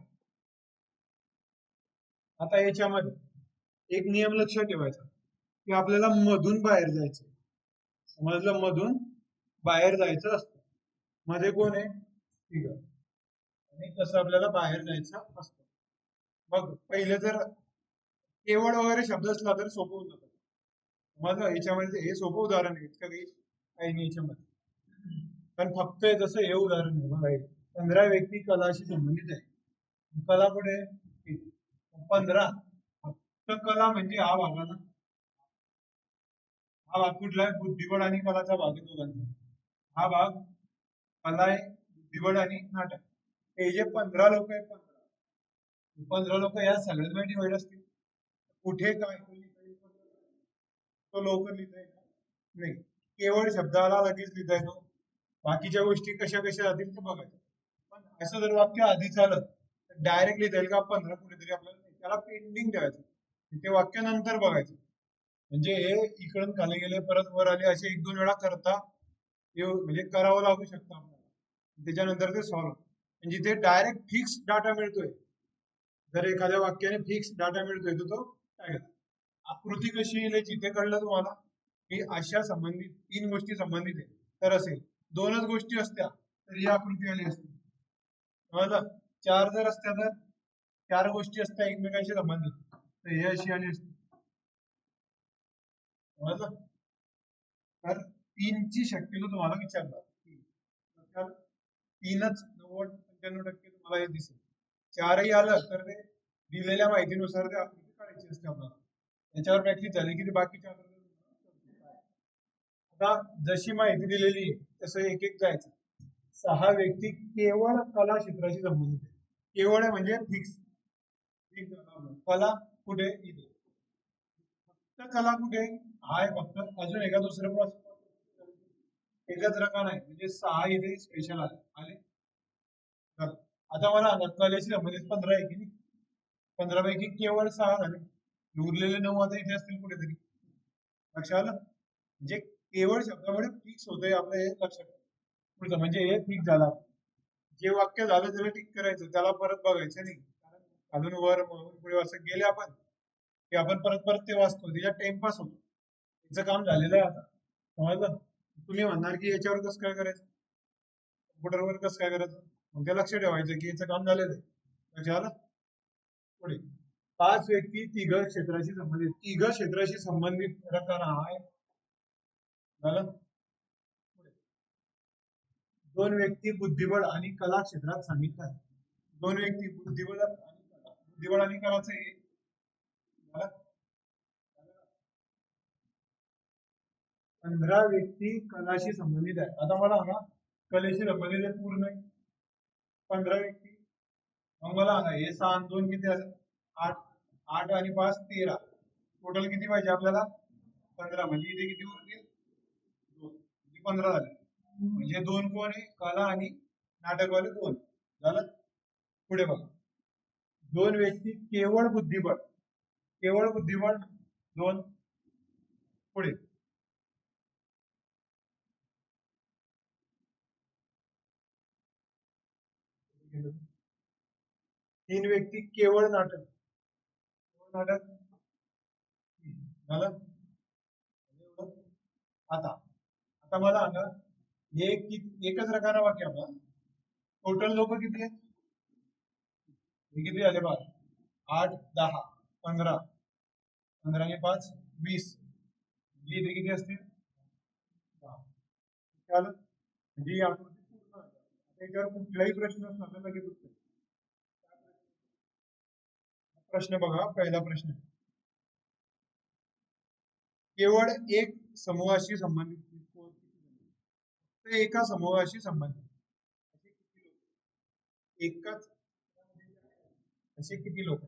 आता याच्यामध्ये एक नियम लक्षात ठेवायचा की आपल्याला मधून बाहेर जायचं. समजलं? मधून बाहेर जायचं असतं. मध्ये कोण आहे? तिघ. आणि कसं आपल्याला बाहेर जायचं असतं. मग पहिले जर केवळ वगैरे शब्द असला तर सोपं होत जातं. समजलं? याच्यामध्ये हे सोपं उदाहरण आहे. काही नाही याच्यामध्ये. पण फक्त जसं हे उदाहरण आहे बघा, 15 व्यक्ती कलाशी संबंधित आहे. कला कुठे? 15 फक्त कला म्हणजे हा भागाला हा भाग कुठला आहे? बुद्धिबळ आणि कलाचा भाग आहे दोघांचा. हा भाग कला आहे, बुद्धिबळ आणि नाटक. हे जे 15 लोक आहेत 15 लोक या सगळ्यांमध्ये डिवाइड असतील. कुठे काय तो लवकर लिहिता येतो नाही. केवळ शब्दाला लगेच लिहिता येतो. बाकीच्या गोष्टी कशा कशा जातील ते बघायचं. पण असं जर वाक्य आधीच आलं तर डायरेक्ट लिहिता येईल का 15 कुठेतरी आपल्याला नाही. त्याला पेंडिंग ठेवायचं. ते वाक्य नंतर बघायचं. म्हणजे हे इकडून खाली गेले परत वर आले असे 1-2 वेळा करता म्हणजे करावं लागू शकतं आपल्याला. त्याच्यानंतर ते सॉल्व्ह म्हणजे ते डायरेक्ट फिक्स डाटा मिळतोय. जर एखाद्या वाक्याने फिक्स डाटा मिळतोय तर तो काय आकृती कशी येईल जिथे कळलं तुम्हाला की अशा संबंधित 3 गोष्टी संबंधित आहे तर असेल. 2च गोष्टी असत्या तर ही आकृती आली असती. समजलं? 4 जर असत्या तर 4 गोष्टी असत्या एकमेकांशी संबंधित तर हे अशी आली असती. समजलं? तर 3ची शक्यता तुम्हाला विचारतात. तर 3च 90-95% तुम्हाला हे दिसेल. 4ही आलं तर ते दिलेल्या माहितीनुसार ते आकृती काढायची असते आपल्याला. त्याच्यावर प्रॅक्टिस झाली की बाकीच्या आता जशी माहिती दिलेली तसं एक एक जायचं. 6 व्यक्ती केवळ कला क्षेत्राशी संबंधित आहे. केवळ आहे म्हणजे फिक्स. कला कुठे? इथे. फक्त कला कुठे? हा आहे फक्त. अजून एका दुसरं प्रोसेस एकच रकाना आहे म्हणजे 6 इथे स्पेशल आले आले. चला. आता मला सांगा, कलेशी संबंधित 15 आहे की नाही? 15 पैकी केवळ 6 झाले. उरलेले 9 आता इथे असतील कुठेतरी. लक्षात आलं? म्हणजे केवळ शब्दामुळे फिक्स होतंय आपलं, हे लक्षात ठेवा. पुढचं म्हणजे हे फिक्स झालं. जे वाक्य झालं त्याला टिक करायचं, त्याला परत बघायचं नाही. अजून वर मागून पुढे असं गेले आपण की आपण परत परत ते वाचतो, त्याच्यात टाइमपास होतो. त्याचं काम झालेलं आहे आता. समजलं? तुम्ही म्हणणार की याच्यावर कसं काय करायचं, कम्प्युटरवर कसं काय करायचं, मग ते लक्ष ठेवायचं की याचं काम झालेलं आहे. लक्षात आलं? पुढे 5 व्यक्ती तिघ क्षेत्राशी संबंधित, तिघ क्षेत्राशी संबंधित प्रकार हा आहे. झालं? पुढे 2 व्यक्ती बुद्धिबळ आणि कला क्षेत्रात सामील आहेत. 2 व्यक्ती बुद्धिबळ आणि कला, बुद्धिबळ आणि कलाचं हे झालं? 15 व्यक्ती कलाशी संबंधित आहे. आता मला सांगा, कलेशी संबंधित आहे पूर्ण 15 व्यक्ती. मग मला सांगा, हे 6 आणि 2 किती असेल? 8. 8 आणि 5 13. टोटल किती पाहिजे आपल्याला? 15. म्हणजे इथे किती उरतील? 2. म्हणजे 15 झाले. म्हणजे 2 कोण आहे? कला आणि नाटकवाले 2 झालं. पुढे बघा, 2 व्यक्ती केवळ बुद्धिबळ, केवळ बुद्धिबळ 2. पुढे 3 व्यक्ती केवळ नाटक, केवळ नाटक झालं. आता आता मला सांगा, हे एकच रकाना वाक्य आपला, टोटल लोक किती आहेत? हे किती झाले बघा, 8 10 15, 15 आणि 5 20. म्हणजे इथे किती असतील? 10. चालेल. म्हणजे ही आकृती पूर्ण आहे. आता याच्यावर कुठलाही प्रश्न असला तर लगेच उत्तर. प्रश्न बघा, पहिला प्रश्न, केवळ एक समूहाशी संबंधित, एका समूहाशी संबंधित असे किती लोक? एकच, असे किती लोक?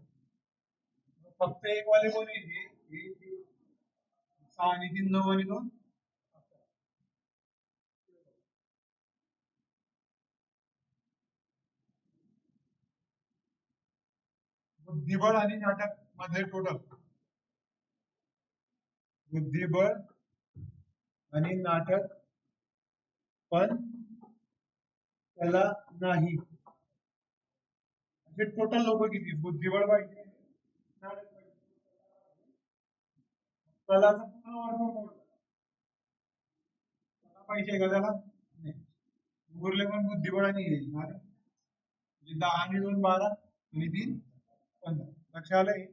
फक्त एक वाले कोण आहे? हे 6 आणि 3 9 आणि 2. बुद्धिबळ आणि नाटक मध्ये टोटल, बुद्धिबळ आणि नाटक पण त्याला नाही, असे टोटल लोक किती? बुद्धिबळ पाहिजे, नाटक पाहिजे, कलाचा पूर्ण वर्ग मोडला. कला पाहिजे का त्याला? नाही. उरले पण बुद्धिबळ आणि नाटक. म्हणजे 10 आणि 2 12 आणि 3 15. लक्षात आलंय?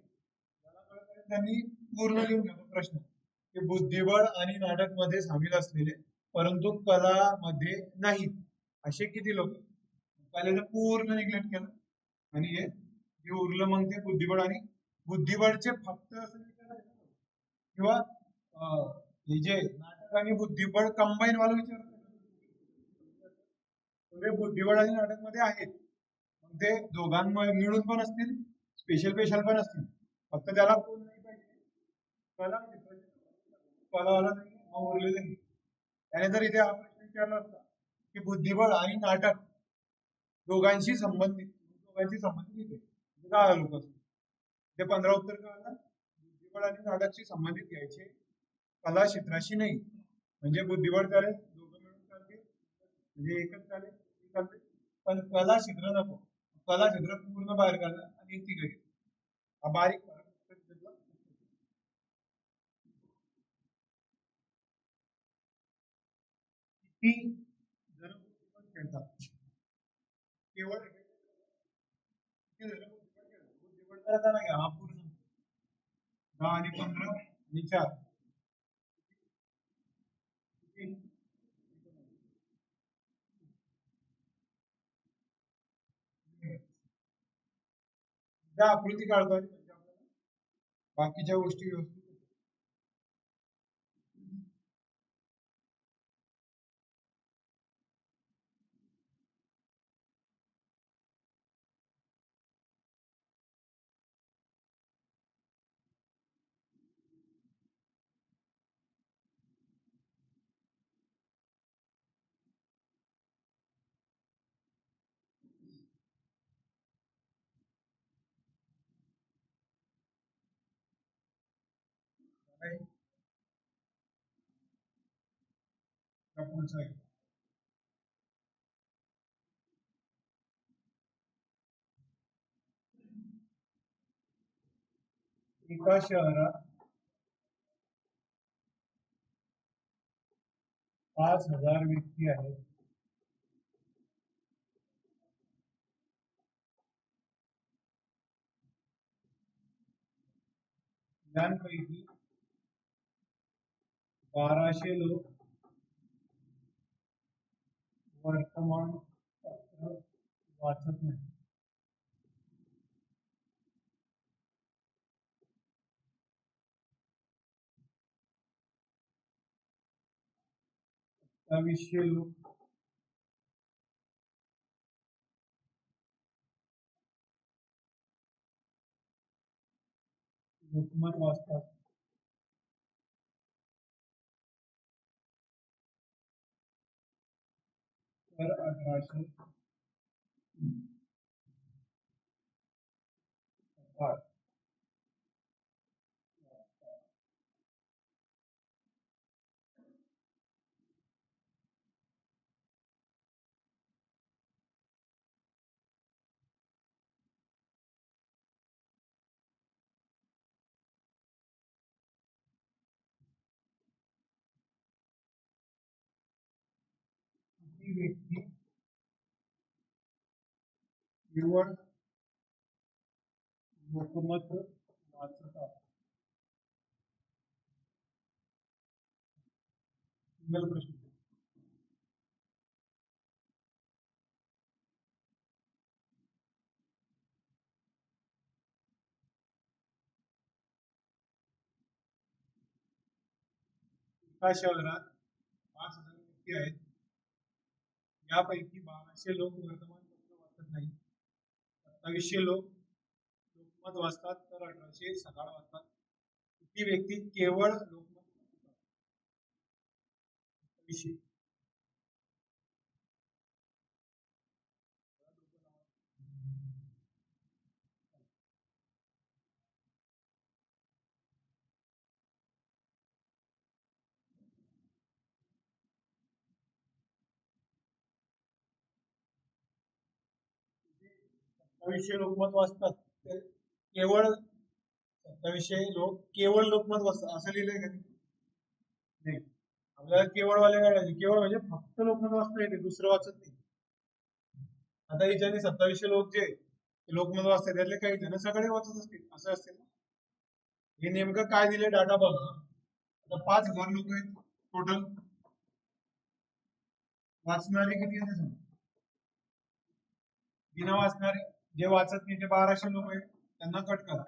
त्यांनी पूर्ण लिहून घ्या प्रश्न, की बुद्धिबळ आणि नाटक मध्ये सामील असलेले परंतु कला मध्ये नाहीत असे किती लोक? कलेचं पूर्ण निग्लेक्ट केलं आणि हे जे उरलं मग ते बुद्धिबळ आणि बुद्धिबळचे फक्त असं किंवा हे जे नाटक आणि बुद्धिबळ कंबाईन वाला विचार, बुद्धिबळ आणि नाटक मध्ये आहेत, मग ते दोघांमध्ये मिळून पण असतील, स्पेशल स्पेशल पण असतील, फक्त त्याला कोण नाही पाहिजे? कला, कलावाला नाही, मग उरलेले नाही. त्याने जर इथे हा प्रश्न विचारला असता की बुद्धिबळ आणि नाटक दोघांशी संबंधित, दोघांशी संबंधित इथे काय लोक असतील, ते 15 उत्तर काय आलं? बुद्धिबळ आणि नाटकशी संबंधित घ्यायचे, कला क्षेत्राशी नाही. म्हणजे बुद्धिबळ चालेल, दोघं मिळून चालते, म्हणजे एकच चालेल, चालते, पण कला क्षेत्र नको. कला क्षेत्र पूर्ण बाहेर काढलं आणि ती घरी, हा बारीक फरक. किती जण बुद्धिबळ खेळतात? केवळ किती जण बुद्धिबळ खेळतात? बुद्धिबळ करायचा नाही का हा पूर्ण 10 आणि 15 आणि 4 किती? त्या आकृती काढतोय म्हणजे आपल्याला बाकीच्या गोष्टी व्यवस्थित काय पुढचं आहे एका शहरात 5,000 व्यक्ती आहेत. यांपैकी 1,200 लोक वर्तमानपत्र वाचत नाही. विषय लोक लोकमत वाचतात. तर 1808 ती व्यक्ती केवळ लोकमत वाचतात. सिंगल प्रश्न. एका शहरात 5,000 व्यक्ती आहेत. यापैकी 1,200 लोक वर्तमानपत्र वाचत नाही. 2700 लोक लोकमत वाचतात. तर 1800 सकाळ वाचतात. किती व्यक्ती केवळ लोकमत वाचतात? 2700. लोकमत वाचतात. केवळ 2700 लोक केवळ लोकमत वाचतात असं लिहिलंय का नाही? आपल्याला केवळ वाले काढायचे. केवळ म्हणजे फक्त लोकमत वाचता येते, दुसरं वाचत नाही. आता याच्याने 2700 लोक जे लोकमत वाचतात त्यातले काही जण सगळे वाचत असतील असं असेल. हे नेमकं काय दिले डाटा बघा. आता 5,000 लोक आहेत टोटल. वाचणारे किती आहेत सांगा. बिना वाचणारे जे वाचत नाही ते 1,200 लोक आहेत. त्यांना कट करा.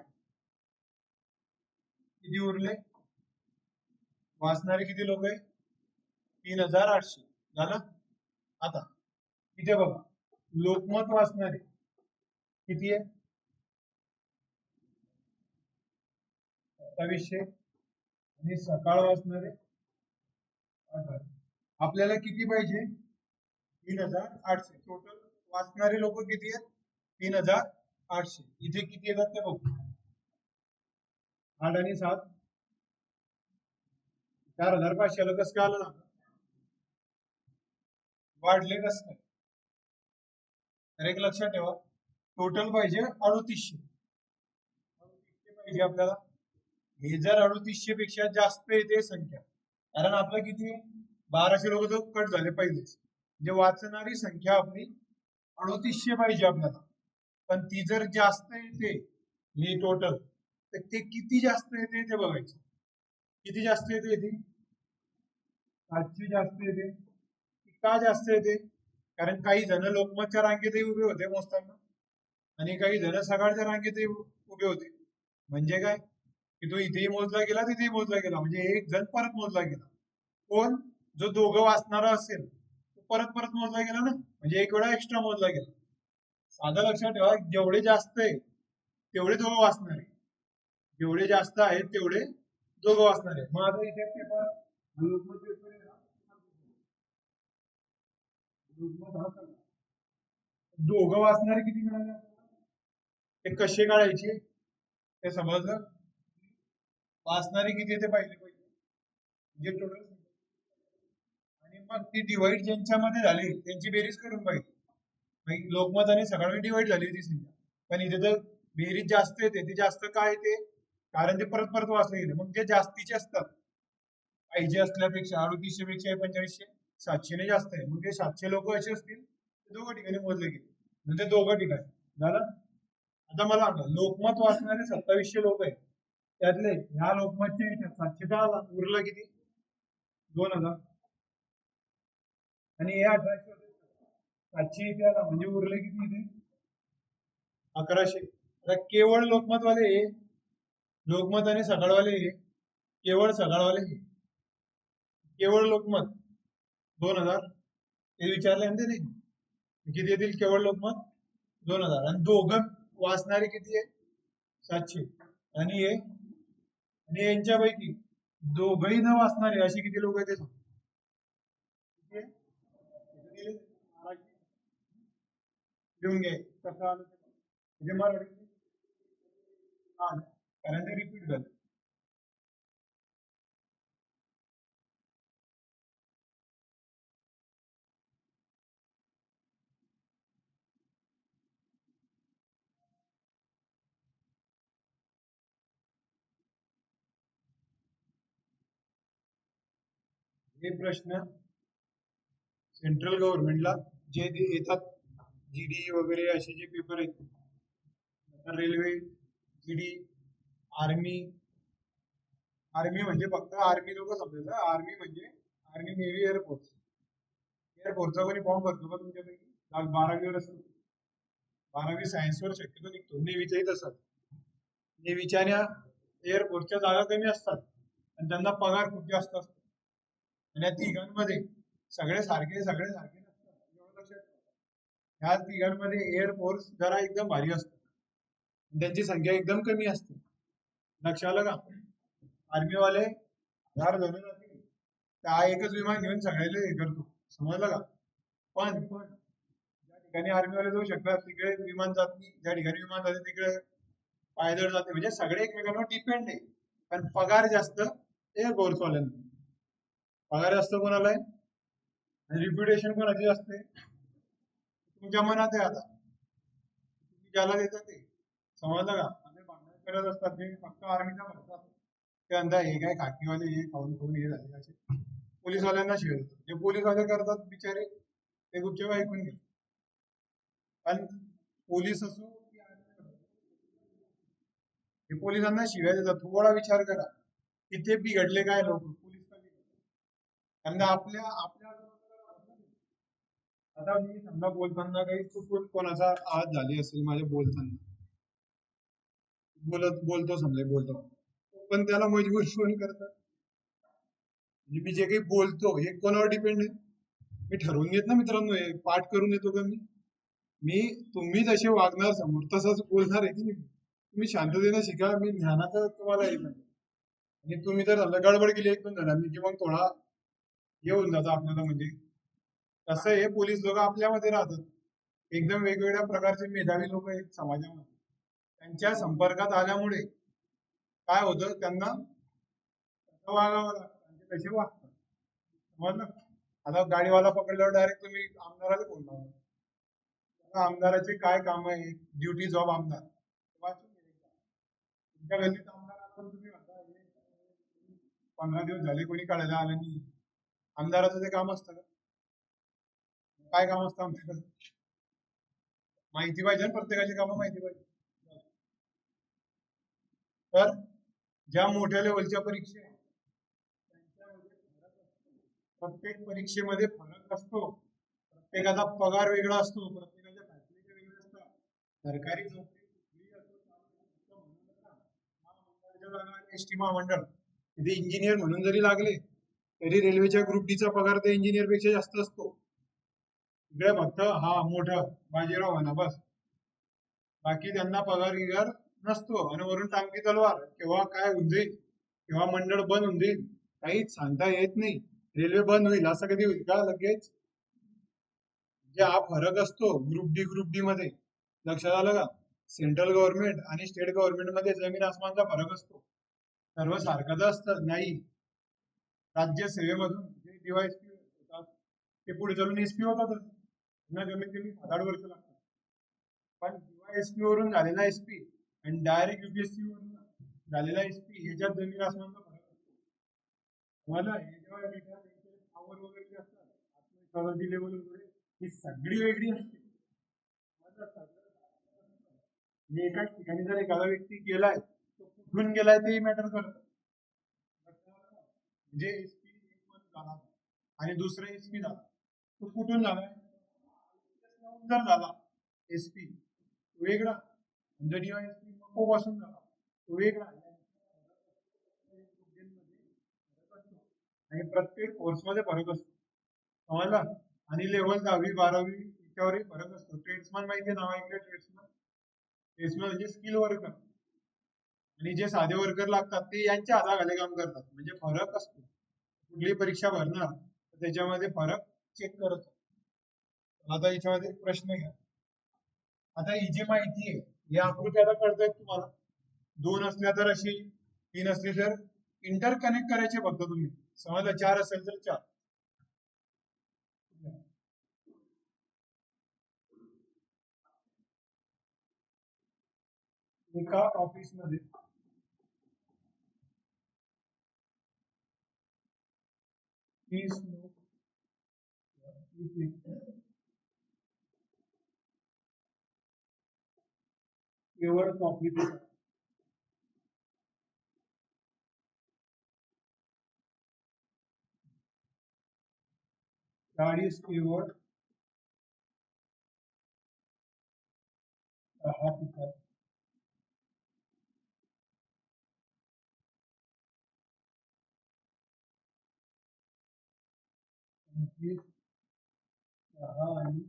किती उरले? वाचणारे किती लोक आहेत? 3,800 झालं. आता इथे बघा लोकमत वाचणारे किती आहे? 2700 आणि सकाळ वाचणारे 1800. आपल्याला किती पाहिजे? 3,800. टोटल वाचणारे लोक किती आहेत? 3,800. इथे किती येतात ते बघू. 8 आणि 7 4,500 आलं. कसं काय आलं ना? वाढले कसं काय? तर एक लक्षात ठेवा टोटल पाहिजे 3800 पाहिजे आपल्याला. हे जर 3800 पेक्षा जास्त येते संख्या, कारण आपलं किती 1,200 लोक तर कट झाले पहिलेच, म्हणजे वाचणारी संख्या आपली 3800 पाहिजे आपल्याला. पण ती जर जास्त येते ही टोटल, तर ते किती जास्त येते ते बघायचं. किती जास्त येते ती? 700 जास्त येते. का जास्त येते? कारण काही जण लोकमतच्या रांगेतही उभे होते मोजताना आणि काही जण सकाळच्या रांगेतही उभे होते. म्हणजे काय की तो इथेही मोजला गेला तिथेही मोजला गेला, म्हणजे एक जण परत मोजला गेला. कोण? जो दोघं वाचणारा असेल तो परत परत मोजला गेला ना, म्हणजे एक वेळा एक्स्ट्रा मोजला गेला. साधं लक्षात ठेवा जेवढे जास्त आहे तेवढे दोघं वाचणार आहे, जेवढे जास्त आहेत तेवढे दोघं वाचणार आहे. मग आता इथे पेपर दोघं वाचणारे किती मिळाले? ते कसे काढायचे ते समजलं. वाचणारे किती येते पाहिले पाहिजे, म्हणजे टोटल. आणि मग ती डिवाइड ज्यांच्यामध्ये झाली त्यांची बेरीज करून पाहिजे. मग लोकमत आणि सगळ्यांनी डिवाइड झाली ती संख्या, पण इथे तर बेरीज जास्त येते. ती जास्त काय येते, कारण ते परत परत वाचले गेले. मग जे जास्तीचे असतात पाहिजे असल्यापेक्षा 3800 पेक्षा 4500 700 जास्त आहे. मग ते 700 लोक असे असतील ते दोघं ठिकाणी मोजले गेले, म्हणजे दोघं ठिकाणी झालं. आता मला सांगा, लोकमत वाचणारे 2700 लोक आहेत, त्यातले ह्या लोकमतच्या ह्याच्यात 700 का आला, उरलं किती, 2000. आणि हे 1800 700 इथे आला, म्हणजे उरले किती इथे, 1100. आता केवळ लोकमतवाले हे, लोकमत आणि सकाळवाले हे, केवळ सकाळवाले हे, केवळ लोकमत 2000 हे विचारले ना ते किती येतील केवळ लोकमत, 2000. आणि दोघं वाचणारे किती आहे, 700. आणि हे, आणि यांच्यापैकी दोघही न वाचणारे अशी किती लोक आहेत ते सांग. किती आहे? किती दिले? 1200. लिहून घे कसं आलं ते. म्हणजे मराठी हा, कारण ते रिपीट झालं. हे प्रश्न सेंट्रल गव्हर्नमेंटला जे येतात, जीडी वगैरे असे जे पेपर आहेत, रेल्वे, जीडी, आर्मी. आर्मी म्हणजे फक्त आर्मी लोक समजायचं, आर्मी म्हणजे आर्मी, नेव्ही, एअरफोर्स. एअरफोर्सचा कोणी फॉर्म भरतो का तुमच्यापैकी, 12वीवर असतो, 12वी सायन्सवर शक्यतो निघतो. नेव्हीचाही तसंच, नेव्हीच्या आणि एअरफोर्सच्या जागा कमी असतात आणि त्यांना पगार खूप जास्त असतो. आणि या तिघांमध्ये सगळे सारखे नसतात, एवढं लक्षात ठेवा. ह्या तिघांमध्ये एअरफोर्स जरा एकदम भारी असतो, त्यांची संख्या एकदम कमी असते. लक्षात आलं का. आर्मीवाले हजार धरून जातील, त्या एकच विमान घेऊन सगळ्याला हे करतो, समजलं का. पण ज्या ठिकाणी आर्मीवाले जाऊ शकतात तिकडे विमान जात नाही, ज्या ठिकाणी विमान जाते तिकडे पायदळ जाते. म्हणजे सगळे एकमेकांवर डिपेंड आहे. पण पगार जास्त एअरफोर्स वाल्यांना. पगार जास्त कोणाला आहे आणि रिप्युटेशन कोणाची असते, तुमच्या मनात आहे. आता तुम्ही ज्याला देता ते, समजलं का. आणि भांडण करत असतात ते फक्त आर्मीचा भरतात, ते म्हणता हे काय खाकीवाले हे खाऊन खाऊन हे झाले असे. पोलीसवाल्यांना शिवाय जे पोलीसवाले करतात बिचारे ते गुपचूप ऐकून घे. पण पोलीस असो की army असो, हे पोलिसांना शिव्या देतात. थोडा विचार करा, तिथे बिघडले काय लोक पोलीस का बिघडले? त्यांना आपल्या आपल्या आता मी समजा बोलताना काही चुकून कोणाचा आवाज झाली असेल माझ्या बोलताना, बोलतो समजा बोलतो, पण त्याला मजबूर कोण करतात. म्हणजे मी जे काही बोलतो हे कोणावर डिपेंड आहे, मी ठरवून घेत ना मित्रांनो, हे पाठ करून येतो का मी. मी तुम्ही जसे वागणार समोर तसंच बोलणार आहे की नाही. तुम्ही शांततेने शिका, मी ज्ञानाचं तुम्हाला येत नाही. आणि तुम्ही जर समजा गडबड केली एक दोन जणांनी की मग थोडा येऊन जातो आपल्याला. म्हणजे कसं हे, पोलीस लोक आपल्यामध्ये राहतात, एकदम वेगवेगळ्या प्रकारचे मेधावी लोक आहेत समाजामध्ये. त्यांच्या संपर्कात आल्यामुळे काय होतं, त्यांना तसं वागावं लागतं आणि ते तसे वागतात, समजलं. आता गाडीवाला पकडल्यावर डायरेक्ट तुम्ही आमदाराला फोन लावला, आमदाराचे काय काम आहे, ड्युटी जॉब आमदार वाचून घ्या एकदा. तुमच्या गल्लीत आमदार आला पण तुम्ही म्हणता 15 दिवस झाले कोणी काढायला आलं नाही. आमदाराचं ते काम असतं का, काय काम असतं आमच्याकडे, माहिती पाहिजे ना, प्रत्येकाची कामं माहिती पाहिजे. तर ज्या मोठ्या लेवलच्या परीक्षा आहेत, त्यांच्यामध्ये फरक असतो. प्रत्येक परीक्षेमध्ये फरक असतो, प्रत्येकाचा पगार वेगळा असतो, प्रत्येकाच्या फॅसिलिटी वेगळ्या असतात. सरकारी नोकरी कुठलीही असो, महामंडळाच्या जागा आणि एसटी महामंडळ तिथे इंजिनियर म्हणून जरी लागले तरी रेल्वेच्या ग्रुप डीचा पगार त्या इंजिनियर पेक्षा जास्त असतो. इकडे फक्त हा मोठं बाजीराव म्हणा बस, बाकी त्यांना पगार गिगार नसतो. आणि वरून टांगती तलवार, केव्हा काय होऊन जाईल, केव्हा मंडळ बंद होऊन जाईल काहीच सांगता येत नाही. रेल्वे बंद होईल असं कधी होईल का लगेच. जे हा फरक असतो ग्रुप डी मध्ये, लक्षात आलं का. सेंट्रल गव्हर्नमेंट आणि स्टेट गव्हर्नमेंट मध्ये जमीन आसमानचा फरक असतो. सर्व सारखंच असतं नाही. राज्य सेवेमधून जे डीवायएसपी होतात ते पुढे चालून एसपी होतातच. त्यांना कमीत कमी 7-8 वर्ष लागतात. पण डीवायएसपी वरून झालेला एसपी आणि डायरेक्ट युपीएससी वरून झालेला एसपी ह्याच्यात जमीन आसमानचा फरक असतो. मला हे जेव्हा पॉवर वगैरे जे असतात आत्मविश्वासाची लेवल वगैरे ही सगळी वेगळी असते. म्हणजे एकाच ठिकाणी जर एखादा व्यक्ती गेलाय तो कुठून गेलाय तेही मॅटर करतं. म्हणजे एसपी झाला आणि दुसरा एसपी झाला, तो कुठून झालाय जर झाला एसपी वेगळा, जर एसपी मको पासून झाला तो वेगळा. आणि प्रत्येक कोर्समध्ये फरक असतो समजला. आणि लेवल 10वी-12वी याच्यावरही फरक असतो. ट्रेड्समन माहिती नाव ऐकलं ट्रेड्समन. ट्रेड्समन म्हणजे स्किल वर्कर आणि जे साधे वर्कर लागतात ते यांच्या हाताखाली काम करतात. म्हणजे फरक असतो. कुठली परीक्षा भरणार तर त्याच्यामध्ये फरक चेक करत. आता याच्यामध्ये प्रश्न घ्या. आता ही जी माहिती आहे ही आकृती आता कळतायत तुम्हाला. 2 असल्या तर अशी, 3 असली तर इंटरकनेक्ट करायचे फक्त तुम्ही. समजलं. 4 असेल तर 4. एका ऑफिस मध्ये केवळ कॉफी पितात. 40 केवळ चहा पितात. 25 चहा आणि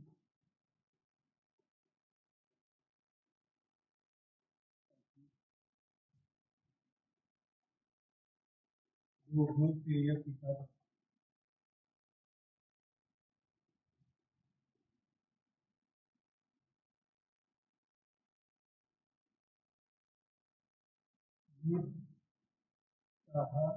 दोघं पेय पितात. चहा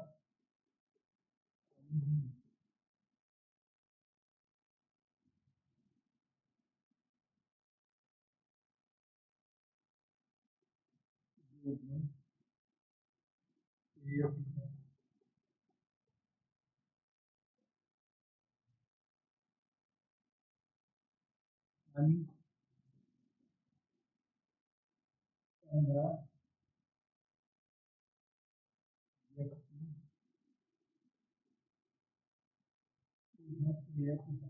पेय पितात. आणि 15 व्यक्ती पेय पितात.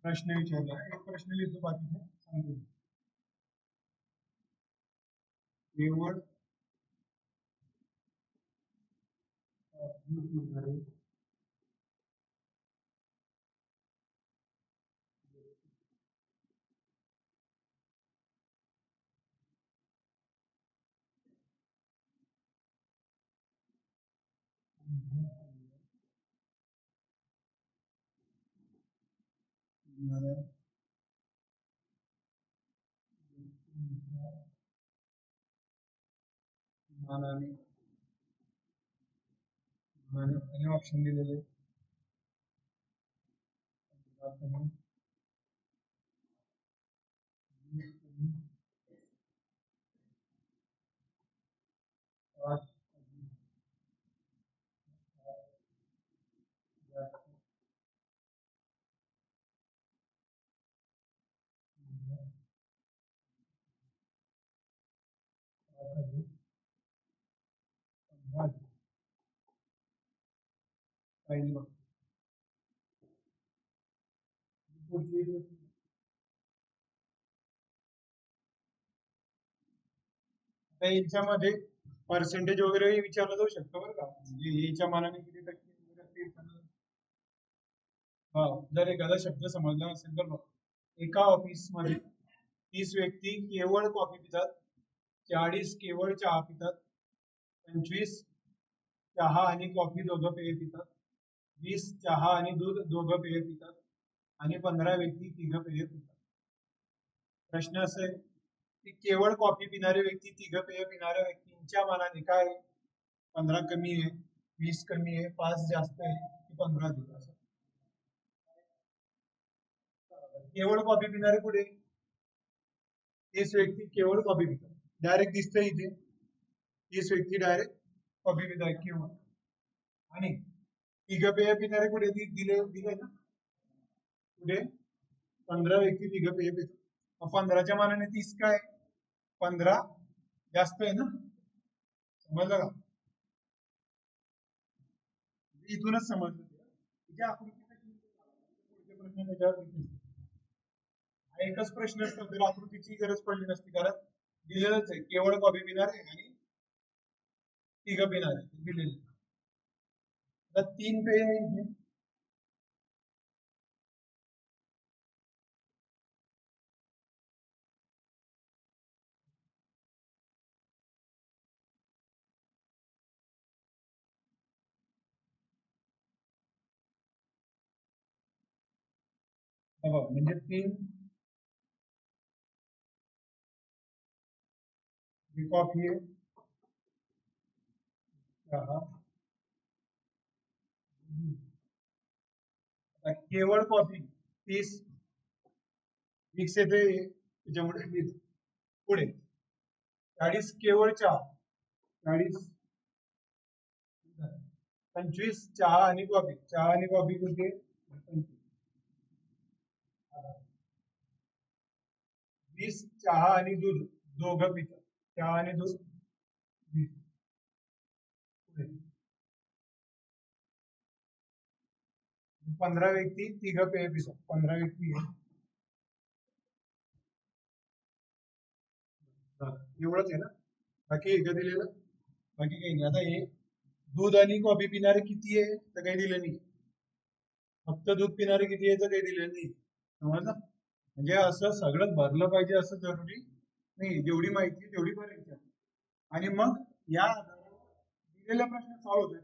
प्रश्न विचारला. एक प्रश्न लिहितो बाकीचे सांगतो. केवळ पिणारे मानाने मानाने ऑप्शन दिलेले पहिली आता याच्यामध्ये पर्सेंटेज वगैरे विचारलं जाऊ शकतं बरं का. म्हणजे याच्या मानाने किती टक्के वगैरे असते विचारलं. हा, जर एखादा शब्द समजला नसेल तर बघ. एका ऑफिस मध्ये 30 व्यक्ती केवळ कॉफी पितात, 40 केवळ चहा पितात, 25 चहा आणि कॉफी दोघं पेय पितात, 20 चहा आणि दूध दोघं पेय पितात आणि 15 व्यक्ती तिघं पेय पितात. प्रश्न असा आहे की केवळ कॉफी पिणारे व्यक्ती तिघं पेय पिणाऱ्या व्यक्तींच्या मानाने काय आहे? 15 कमी आहे, 20 कमी आहे, 5 जास्त आहे की 15 अधिक असं. केवळ कॉफी पिणारे पुढे 30 व्यक्ती केवळ कॉफी पितात. डायरेक्ट दिसतंय इथे 30 व्यक्ती डायरेक्ट कॉफी पितात केवळ. आणि तिघं पेय पिणारे पुढे दिले दिले ना पुढे 15 व्यक्ती तिघं पेय पितात. मग 15च्या मानाने 30 काय? 15 जास्त आहे ना, समजलं का? इथूनच समजलं तुझ्या आकृती प्रश्न त्याच्यावर एकच प्रश्न असतो तर आकृतीची गरज पडली नसती, कारण दिलेलंच आहे केवळ कॉफी पिणारे आणि तिघं पिणारे दिलेले. आता 3 पेय आहे इथे. म्हणजे 3 कॉफी आहे, चहा, केवळ कॉफी 30 मिक्स येते त्याच्यामुळे 20 पुढे 40 केवळ चहा 40 25 चहा आणि कॉफी कुठे 20 चहा आणि दूध दोघं पितात, चहा आणि दूध 20 पुढे 15 व्यक्ती तिघं पेय पितात, 15 व्यक्ती एवढंच आहे ना, बाकी एकदा दिलेलं बाकी काही नाही. आता हे दूध आणि कॉफी पिणारे किती आहे तर काही दिलं नाही, फक्त दूध पिणारे किती आहे तर काही दिलं नाही, समजलं? म्हणजे असं सगळं भरलं पाहिजे असं जरुरी नाही, जेवढी माहिती तेवढी भरायची आणि मग या दिलेला प्रश्न सॉल्व्ह होतो.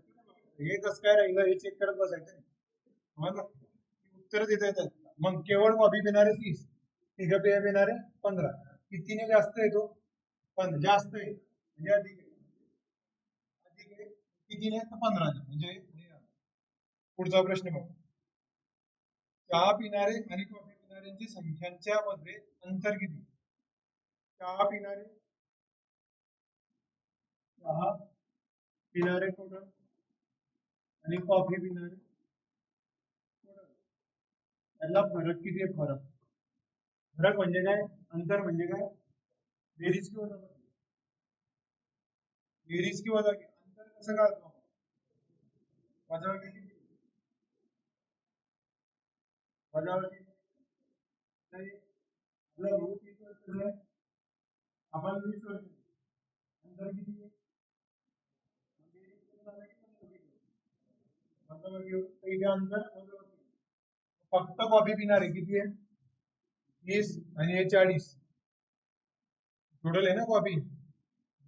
हे कसं काय राहिलं हे चेक करत बसायचं नाही, समजलं? उत्तर देता येतात. मग केवळ कॉफी पिणारे 30, तिघं पेय पिणारे 15, कितीने जास्त येतो? पण जास्त आहे म्हणजे अधिक आहे, अधिक आहे कितीने तर 15 म्हणजे. पुढचा प्रश्न बघा, चहा पिणारे आणि कॉफी पिणाऱ्यांची संख्यांच्या मध्ये अंतर किती? चहा पिणारे चहा पिणारे टोटल आणि कॉफी पिणारे टोटल, यातला फरक किती आहे? फरक म्हणजे काय? अंतर म्हणजे काय? बेरीज किंवा वजाबाकी, बेरीज किंवा वजाबाकी. अंतर कसं काढतो? वजाबाकी किती? वजाबाकी नाही, आपला भाऊ 30 वर्षाचा आहे, आपण 20 वर्ष, अंतर किती आहे? बेरीज किंवा वजाबाकी वजाबाकी होतं, इथे अंतर वजाबाकी. फक्त कॉफी पिणारे किती आहे? 30 आणि हे 40 टोटल आहे ना कॉफी,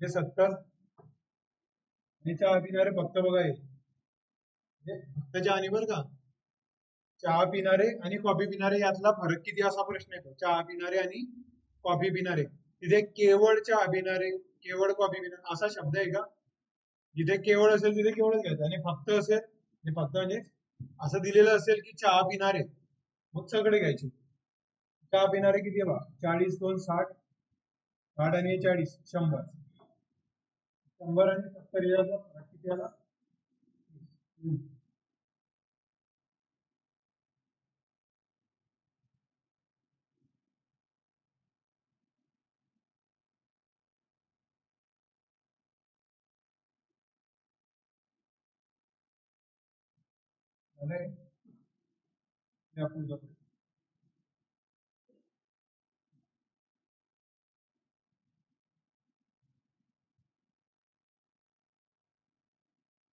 हे 70 आणि चहा पिणारे फक्त बघा हे फक्त चहा आणि बरं का, चहा पिणारे आणि कॉफी पिणारे यातला फरक किती असा प्रश्न येतो. चहा पिणारे आणि कॉफी पिणारे, तिथे केवळ चहा पिणारे केवळ कॉफी पिणारे असा शब्द आहे का? जिथे केवळ असेल तिथे केवळच घ्यायचं आणि फक्त असेल फक्त म्हणजे असं दिलेलं असेल की चहा पिणारे मग सगळे घ्यायचे. चहा पिणारे किती आहे बा? 40 2 60, 60 आणि 40 100, 100 आणि 70 याचा फरक किती आला?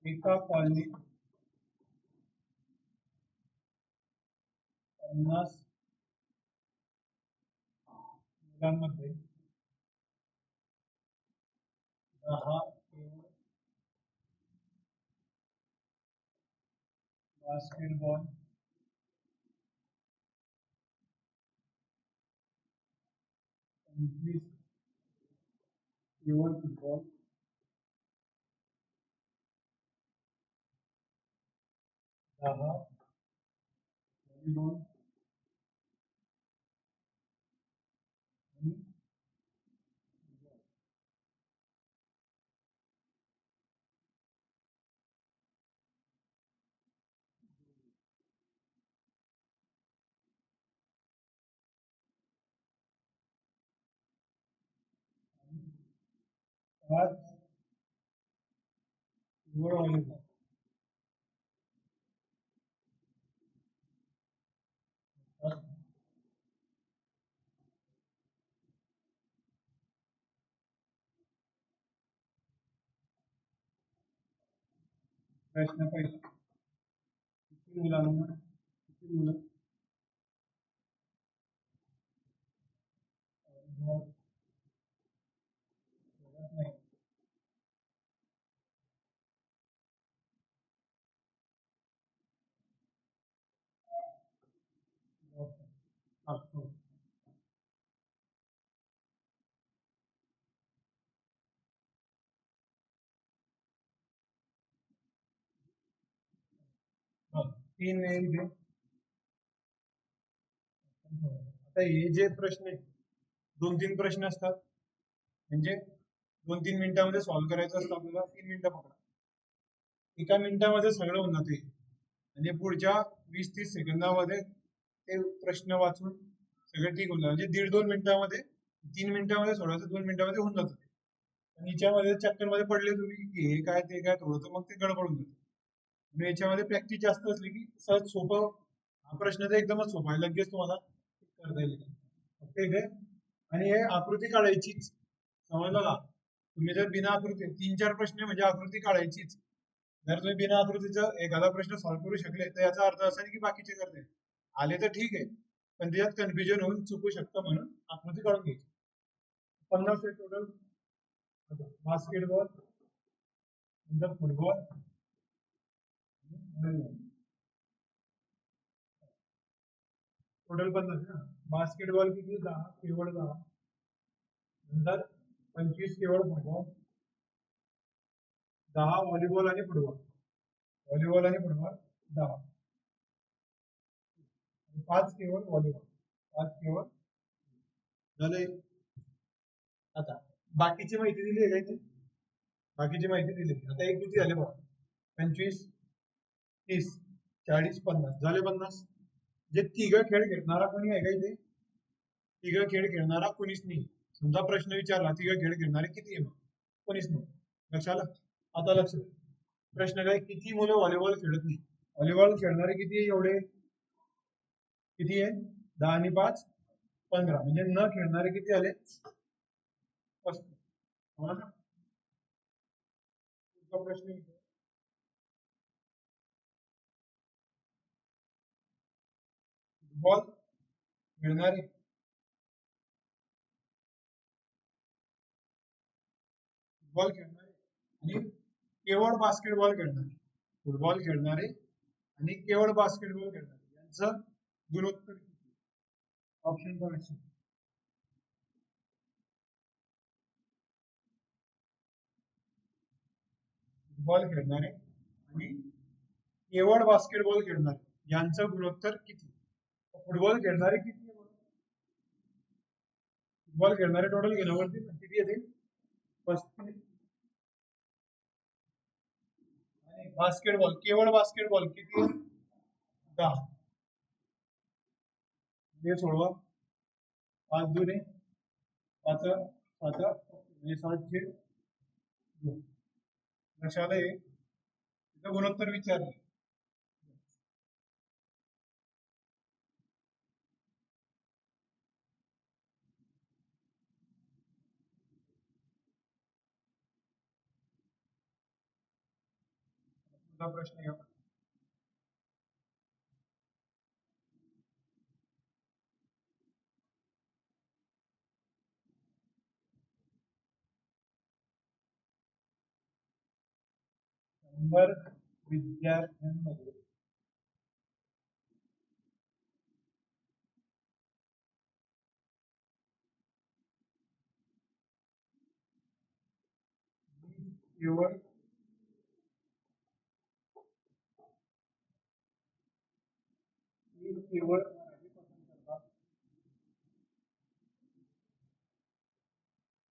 एका कॉलनीत 50 मुलांमध्ये 10 केवळ बास्केटबॉल, पंचवीस केवळ फुटबॉल, 10 व्हॉलीबॉल आणि पाच केवळ व्हॉलीबॉल. प्रश्न पहिला, किती मुलांना किती मुलं नाही. तीन आहे. आता हे जे प्रश्न आहेत, 2-3 प्रश्न असतात, म्हणजे 2-3 मिनिटांमध्ये सॉल्व्ह करायचं असतं आपल्याला. 3 मिनिटं पकडा, एका मिनिटामध्ये सगळं होऊन जाते आणि पुढच्या 20-30 सेकंदामध्ये ते प्रश्न वाचून सगळं ठीक होऊन जातं. म्हणजे 1.5-2 मिनिटामध्ये, 3 मिनिटामध्ये सोडवायचं, 2 मिनिटामध्ये होऊन जातं. आणि याच्यामध्ये चक्कर मध्ये पडले तुम्ही की हे काय ते काय, थोडं मग ते गडबडून जातं. आणि याच्यामध्ये प्रॅक्टिस जास्त असली की सहज सोपं, हा प्रश्न तर एकदमच सोपा आहे, लगेच तुम्हाला करता येईल. फक्त इथे आणि हे आकृती काढायचीच, समजलं का? तुम्ही जर बिना आकृती 3-4 प्रश्न म्हणजे आकृती काढायचीच. जर तुम्ही बिना आकृतीचा एखादा प्रश्न सॉल्व्ह करू शकले तर याचा अर्थ असा नाही की बाकीचे करते आले तर ठीक आहे, पण त्याच्यात कन्फ्युजन होऊन चुकू शकतं, म्हणून आकृती काढून घ्यायची. 50 टोटल. बास्केटबॉल, नंतर फुटबॉल, टोटल 50 ना. बास्केटबॉल किती? 10 केवळ 10. नंतर 25 केवळ फुटबॉल, 10 व्हॉलीबॉल आणि फुटबॉल, व्हॉलीबॉल आणि फुटबॉल 10, 5 केवळ व्हॉलीबॉल, 5 केवळ झाले. आता बाकीची माहिती दिली आहे का? बाकीची माहिती दिली. आता एक किती झाले बघा, 25, 30, 40, 50 झाले. 50 जे तिघं खेळ खेळणारा कोणी आहे का इथे? तिघं खेळ खेळणारा कोणीच नाही. समजा प्रश्न विचारला तिघं खेळ खेळणारे किती आहे, मग कोणीच नाही. लक्षात आता लक्ष, प्रश्न काय, किती मुलं व्हॉलीबॉल खेळत नाही? व्हॉलीबॉल खेळणारे किती आहे? एवढे किती आहे? 10 आणि 5 15, म्हणजे न खेळणारे किती आले? 35. प्रश्न फुटबॉल खेळणारे, फुटबॉल खेळणारे आणि केवळ बास्केटबॉल खेळणारे, फुटबॉल खेळणारे आणि केवळ बास्केटबॉल खेळणारे यांचं गुणोत्तर किती? ऑप्शन बघायचे. फुटबॉल खेळणारे आणि केवळ बास्केटबॉल खेळणारे यांचं गुणोत्तर किती? फुटबॉल खेळणारे किती आहे? फुटबॉल खेळणारे टोटल घेण्यावरती किती येते? 35. आणि बास्केटबॉल, केवळ बास्केटबॉल किती? 10. हे सोडवा, 5 दुने 5 7 म्हणजे 7 लक्षात आहे. तिथं गुणोत्तर विचारलं. तुझा प्रश्न घ्या. शंभर विद्यार्थ्यांमध्ये केवळ केवळ मराठी पसंत करतात,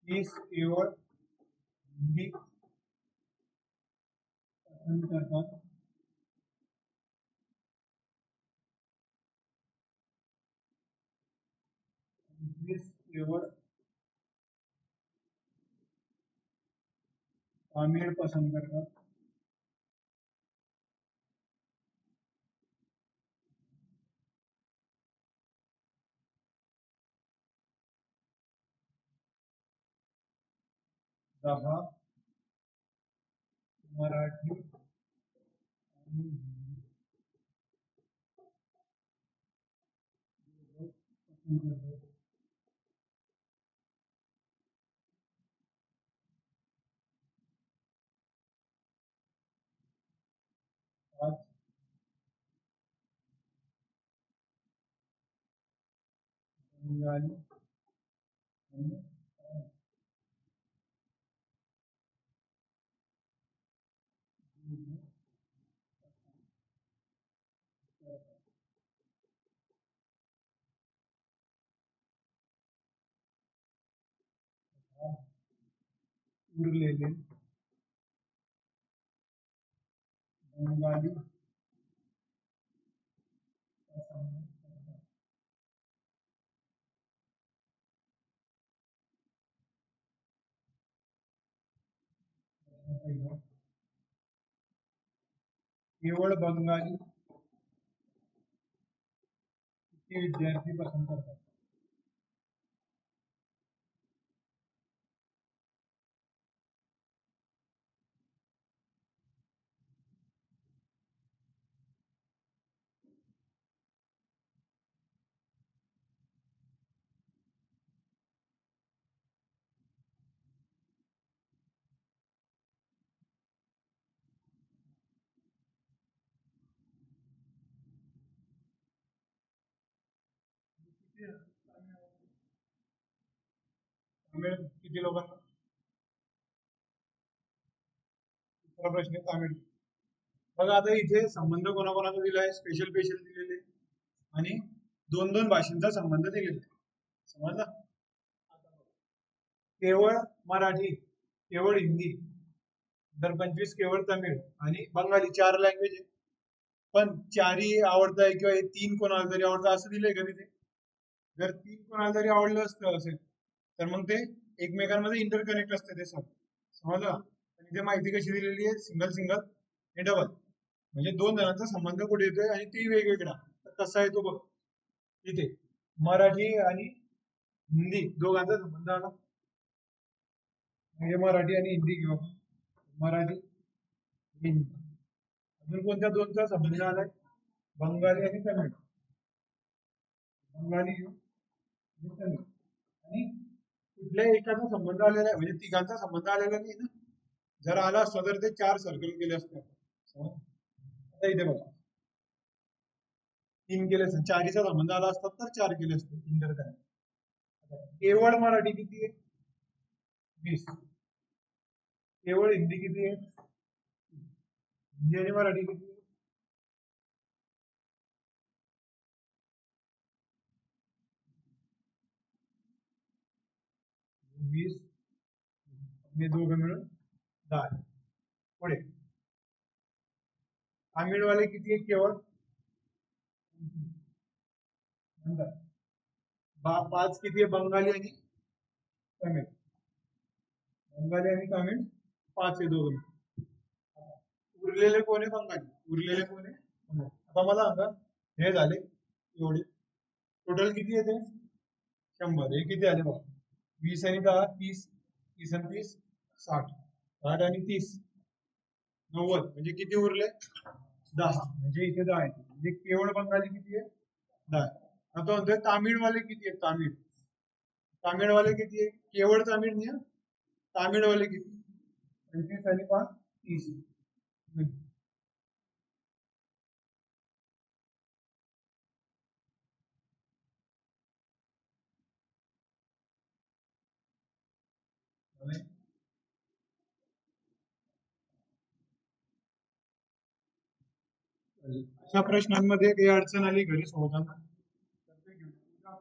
तीस केवळ हिंदी पसंत करतात, 20 केवळ तामिळ पसंत करतात, 10 मराठी आणि हिंदी पसंत करतात, 5 बंगाली आणि उरलेले बंगाली पसंत करतात. पहिला, केवळ बंगाली किती विद्यार्थी पसंत करतात? तामिळ किती लोकांना? दुसरा प्रश्न आहे तामिळ. बघा आता इथे संबंध कोणाकोणाचा दिलाय, स्पेशल स्पेशल दिलेले आणि दोन दोन भाषांचा संबंध दिलेला आहे. समजलं? केवळ मराठी, केवळ हिंदी, तर 25 केवळ तमिळ आणि बंगाली 4 लँग्वेज आहे. पण चारही आवडताय किंवा हे 3 कोणाला तरी आवडतं असं दिलंय का तिथे? जर 3 कोणाला तरी आवडलं असतं असेल तर मग ते एकमेकांमध्ये इंटरकनेक्ट असते ते सब. समजलं? आणि ते माहिती कशी दिलेली आहे, सिंगल सिंगल हे डबल, म्हणजे 2 जणांचा संबंध कुठे येतोय आणि ती वेगवेगळा. तर कसा येतो बघ इथे, मराठी आणि हिंदी दोघांचा संबंध आला, म्हणजे मराठी आणि हिंदी घेऊ आपण. मराठी हिंदी. अजून कोणत्या दोनचा संबंध आलाय? बंगाली आणि तमिळ. बंगाली घेऊ आणि तमिळ. आणि कुठल्याही एकाचा संबंध आलेला आहे म्हणजे तिघांचा संबंध आलेला नाही ना. जर आला असता तर ते 4 सर्कल केले असते आपण. आता इथे बघा 3 केले असते, 4चा संबंध आला असता तर 4 केले असते इंटरकनेक्ट. केवळ मराठी किती आहे? 20. केवळ हिंदी किती आहे? हिंदी आणि मराठी किती आहे? 20 आणि दोघं मिळून 10. पुढे तामिळवाले किती आहे केवळ? नंतर 5 किती आहे बंगाली आणि तमिळ? बंगाली आणि तमिळ 5 आहे दोघं. उरलेले कोण आहे? बंगाली. उरलेले कोण आहे? बंगाली. आता मला सांगा हे झाले एवढे, टोटल किती येते? 100. हे किती आले बघा, 20 आणि 10 30, 30 आणि 30 60, 60 आणि 30 90, म्हणजे किती उरले? 10. म्हणजे इथे 10 येते, म्हणजे केवळ बंगाली किती आहे? 10. आता म्हणतोय तामिळवाले किती आहेत? तामिळवाले किती आहे? केवळ तामिळ नाही, तामिळवाले किती? 25 आणि 5 30. अशा प्रश्नांमध्ये काही अडचण आली घरी सोडवताना तर ते घेऊन जा.